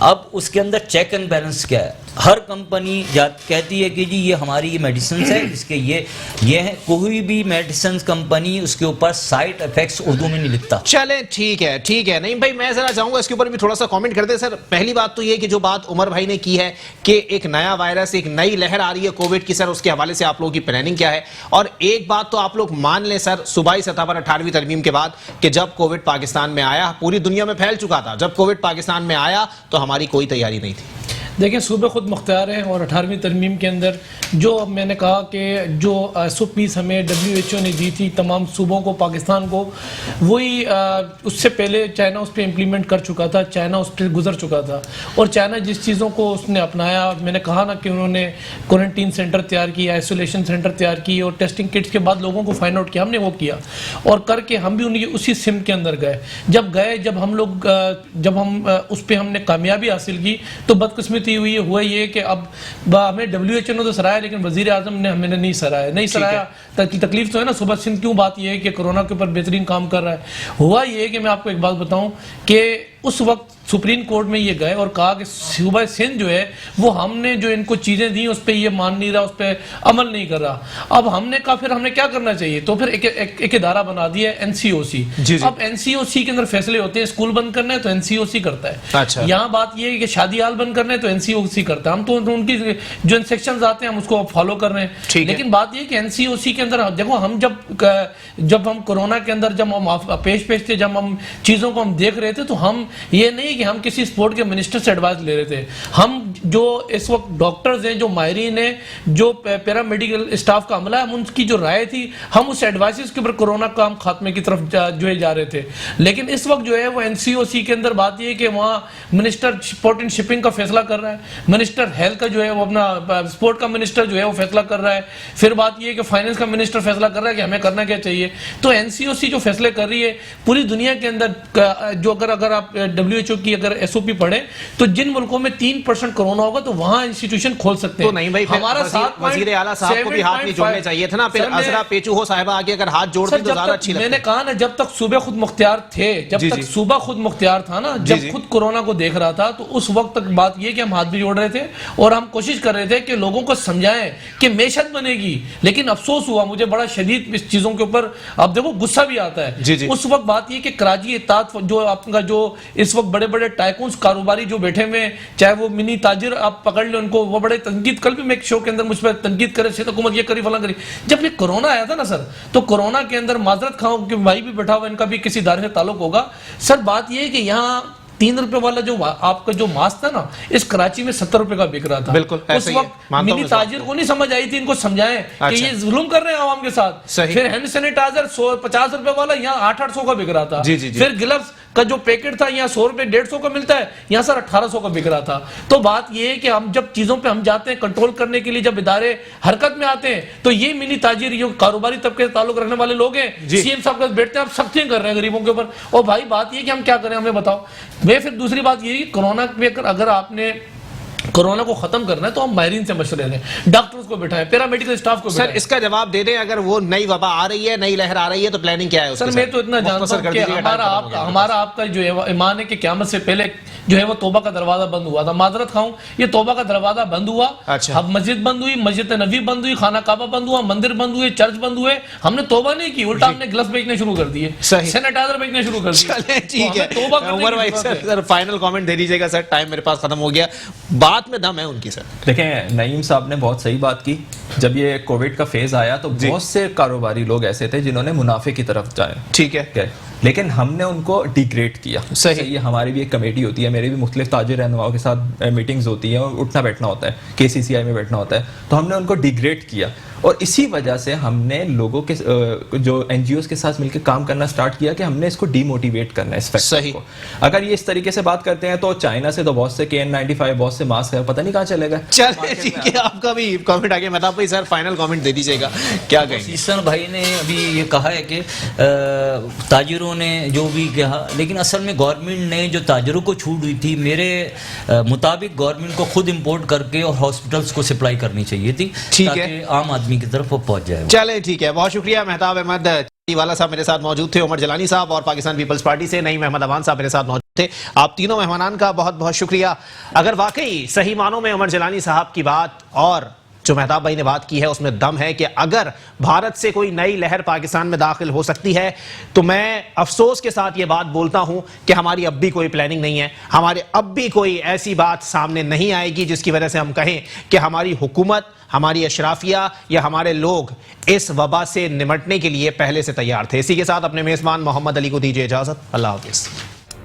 اب اس کے اندر چیک اینڈ بیلنس کیا ہے؟ ہر کمپنی کہتی ہے کہ جی یہ ہماری یہ میڈیسنس ہے، اس کے یہ ہے. کوئی بھی میڈیسنس کمپنی اس کے اوپر سائڈ افیکٹس اردو میں نہیں لکھتا. چلیں ٹھیک ہے. نہیں بھائی میں ذرا چاہوں گا اس کے اوپر بھی تھوڑا سا کامنٹ کر دیں سر. پہلی بات تو یہ کہ جو بات عمر بھائی نے کی ہے کہ ایک نیا وائرس، ایک نئی لہر آ رہی ہے کووڈ کی سر، اس کے حوالے سے آپ لوگوں کی پلاننگ کیا ہے؟ اور ایک بات تو آپ لوگ مان لیں سر، صوبائی سطح پر 18ویں ترمیم کے بعد کہ جب کووڈ پاکستان میں آیا پوری دنیا میں پھیل چکا تھا، جب کووڈ پاکستان میں آیا تو ہماری کوئی تیاری نہیں تھی. دیکھیں صوبے خود مختار ہیں، اور 18ویں ترمیم کے اندر جو میں نے کہا کہ جو SOPs ہمیں WHO نے دی تھی تمام صوبوں کو، پاکستان کو، وہی اس سے پہلے چائنا اس پہ امپلیمنٹ کر چکا تھا، چائنا اس پہ گزر چکا تھا. اور چائنا جس چیزوں کو اس نے اپنایا، میں نے کہا نا کہ انہوں نے کوارنٹین سینٹر تیار کیا، آئسولیشن سینٹر تیار کی، اور ٹیسٹنگ کٹس کے بعد لوگوں کو فائنڈ آؤٹ کیا، ہم نے وہ کیا. اور کر کے ہم بھی ان کی اسی سمت کے اندر گئے. جب ہم اس پہ ہم نے کامیابی حاصل کی تو بدقسمتی ہوا یہ کہ اب ہمیں WHO نے تو سرایا لیکن وزیر اعظم نے ہمیں نہیں سرایا. تکلیف تو ہے نا. صبح سندھ کیوں بات یہ ہے کہ کورونا کے اوپر بہترین کام کر رہا ہے. ہوا یہ کہ میں آپ کو ایک بات بتاؤں کہ اس وقت سپریم کورٹ میں یہ گئے اور کہا کہ صوبہ سندھ جو ہے وہ ہم نے جو ان کو چیزیں دی اس پہ یہ مان نہیں رہا, اس پہ عمل نہیں کر رہا. اب ہم نے کہا پھر ہم نے کیا کرنا چاہیے, تو پھر ایک ادارہ بنا دیا ہے NCOC. اب NCOC کے اندر فیصلے ہوتے ہیں, اسکول بند کرنا ہے تو NCOC کرتا ہے. یہاں بات یہ ہے کہ شادی ہال بند کرنا ہے تو NCOC کرتا ہے. ہم تو ان کی جو انسٹرکشنز آتے ہیں ہم اس کو فالو کر رہے ہیں. لیکن بات یہ کہ NCOC کے اندر دیکھو, ہم جب ہم کورونا کے اندر جب ہم پیش تھے, جب ہم چیزوں کو ہم دیکھ رہے تھے, تو ہم یہ نہیں کہ ہم کسی اسپورٹ کے منسٹر سے ایڈوائز لے رہے تھے. ہم جو اس وقت ڈاکٹرز ہیں, جو ماہرین ہیں, جو پیرا میڈیکل اسٹاف کا عملہ ہے, ہم ان کی جو رائے تھی, ہم اس ایڈوائسز کے اوپر کورونا کا ہم خاتمے کی طرف جو ہے جا رہے تھے. لیکن اس وقت جو ہے وہ NCOC کے اندر بات یہ ہے کہ وہاں منسٹر سپورٹ اینڈ شپنگ کا فیصلہ کر رہا ہے, منسٹر ہیلتھ کا جو ہے وہ اپنا اسپورٹ کا منسٹر جو ہے وہ فیصلہ کر رہا ہے, پھر بات یہ ہے کہ فائننس کا منسٹر فیصلہ کر رہا ہے کہ ہمیں کرنا کیا چاہیے. تو NCOC جو فیصلے کر رہی ہے پوری دنیا کے اندر, جو اگر آپ WHO کی اگر SOP پڑھیں تو جن ملکوں میں 3% کورونا ہوگا تو وہاں انسٹیٹیوشن کھول سکتے ہیں. تو نہیں بھائی, ہمارا وزیر اعلیٰ صاحب کو بھی ہاتھ نہیں جوڑنے چاہیے تھا نا, پھر عذرا پیچو ہو صاحبہ آگے اگر ہاتھ جوڑ دیں تو زیادہ اچھی لگتی. میں نے کہا نا, جب تک صوبے خود مختار تھے, جب تک صوبہ خود مختار تھا نا, جب خود کورونا کو دیکھ رہا تھا, تو اس وقت تک بات یہ کہ ہم ہاتھ بھی جوڑ رہے تھے اور ہم کوشش کر رہے تھے کہ لوگوں کو سمجھائیں کہ معیشت بنے گی. لیکن افسوس ہوا, مجھے بڑا شدید اس چیزوں کے اوپر اب دیکھو غصہ بھی آتا ہے. اس وقت بات یہ کہ کراچی اتحاد جو آپ کا جو اس وقت بڑے بڑے ٹائکونز کاروباری جو بیٹھے ہوئے, چاہے وہ منی تاجر آپ پکڑ لیں ان کو, وہ بڑے تنقید, کل بھی میں ایک شو کے اندر مجھ پہ تنقید کرے سے حکومت یہ کری فلاں کری. جب یہ کورونا آیا تھا نا سر, تو کورونا کے اندر معذرت خواہوں کہ بھائی بھی بیٹھا ہوا, ان کا بھی کسی ادارے سے تعلق ہوگا سر. بات یہ ہے کہ یہاں 3 روپے والا جو آپ کا جو ماسک تھا نا, اس کراچی میں 70 روپے کا بک رہا تھا. بالکل اس وقت منی تاجر کو نہیں سمجھ آئی تھی, ان کو سمجھائیں کہ یہ ظلم کر رہے ہیں عوام کے ساتھ. پھر ہینڈ سینیٹائزر 50 روپے والا یہاں 800 کا بک رہا تھا. پھر گلوز کا جو پیکٹ تھا یہاں 100 روپے 150 کا ملتا ہے, یہاں سر 1800 کا بک رہا تھا. تو بات یہ ہے کہ ہم جب چیزوں پہ ہم جاتے ہیں کنٹرول کرنے کے لیے, جب ادارے حرکت میں آتے ہیں, تو یہ منی تاجر, یہ کاروباری طبقے سے تعلق رکھنے والے لوگ ہیں, CM صاحب کے بیٹھتے ہیں, آپ سختیاں کر رہے ہیں غریبوں کے اوپر. اور بھائی بات یہ کہ ہم کیا کریں, ہمیں بتاؤ. میں پھر دوسری بات یہ کہ کورونا میں اگر آپ نے کورونا کو ختم کرنا ہے تو ہم ماہرین سے مشورے لیں, ڈاکٹرز کو بٹھائیں, پیرا میڈیکل اسٹاف کو بٹھائیں. سر اس کا جواب دے دیں, اگر وہ نئی وبا آ رہی ہے, نئی لہر آ رہی ہے, تو پلاننگ کیا ہے اس کے ساتھ؟ سر میں تو اتنا جانتا ہوں کہ ہمارا آپ کا جو ہے ایمان ہے کہ قیامت سے پہلے جو ہے وہ توبہ کا دروازہ بند ہوا تھا. معذرت خواہوں, یہ توبہ کا دروازہ بند ہوا, اب مسجد بند ہوئی, مسجد نبی بند ہوئی, خانہ کعبہ بند ہوا, مندر بند ہوئے, چرچ بند ہوئے. ہم نے توبہ نہیں کی, الٹا ہم نے گلفز بیچنے شروع کر دیے, سینیٹائزر بیچنے شروع کر دیے. چلیں ٹھیک ہے, عمر بھائی سر فائنل کامنٹ دے دیجیے گا. سر ٹائم میرے پاس ختم ہو گیا, بات میں دم ہے ان کی. سر دیکھیں, نعیم صاحب نے بہت صحیح بات کی. جب یہ کووڈ کا فیز آیا تو بہت سے کاروباری لوگ ایسے تھے جنہوں نے منافع کی طرف جائے, ٹھیک ہے, لیکن ہم نے ان کو ڈیگریڈ کیا. صحیح, ہماری بھی ایک کمیٹی ہوتی ہے, میرے بھی مختلف تاجر رہنماؤں کے ساتھ میٹنگز ہوتی ہیں, اور اٹھنا بیٹھنا ہوتا ہے, KCCI میں بیٹھنا ہوتا ہے, تو ہم نے ان کو ڈیگریڈ کیا. اور اسی وجہ سے ہم نے لوگوں کے جو NGOs کے ساتھ مل کے کام کرنا سٹارٹ کیا کہ ہم نے اس کو ڈی موٹیویٹ کرنا ہے اس فیکٹر کو. اگر یہ اس طریقے سے بات کرتے ہیں تو چائنا سے تو بہت سے KN95, بہت سے ماسک ہے, پتہ نہیں کہاں چلے گا. چلے ٹھیک ہے, آپ کا بھی کامنٹ آگے. مہتاب بھائی سر فائنل کامنٹ دے دیجیے گا, کیا کہیں گے؟ حسن بھائی نے ابھی یہ کہا ہے کہ تاجروں نے جو بھی کہا, لیکن اصل میں گورنمنٹ نے جو تاجروں کو چھوٹ ہوئی تھی, میرے مطابق گورنمنٹ کو خود امپورٹ کر کے اور ہاسپٹلس کو سپلائی کرنی چاہیے تھی, تاکہ عام آدمی کی طرف وہ پہنچ جائے. چلے ٹھیک ہے, بہت شکریہ. مہتاب احمد والا صاحب میرے ساتھ موجود تھے, عمر جلانی صاحب, اور پاکستان پیپلز پارٹی سے نعیم احمد اوان صاحب میرے ساتھ موجود تھے. آپ تینوں مہمانان کا بہت بہت شکریہ. اگر واقعی صحیح معنوں میں عمر جلانی صاحب کی بات اور جو مہتاب بھائی نے بات کی ہے اس میں دم ہے کہ اگر بھارت سے کوئی نئی لہر پاکستان میں داخل ہو سکتی ہے, تو میں افسوس کے ساتھ یہ بات بولتا ہوں کہ ہماری اب بھی کوئی پلاننگ نہیں ہے, ہمارے اب بھی کوئی ایسی بات سامنے نہیں آئے گی جس کی وجہ سے ہم کہیں کہ ہماری حکومت, ہماری اشرافیہ یا ہمارے لوگ اس وبا سے نمٹنے کے لیے پہلے سے تیار تھے. اسی کے ساتھ اپنے میزبان محمد علی کو دیجیے اجازت. اللہ حافظ.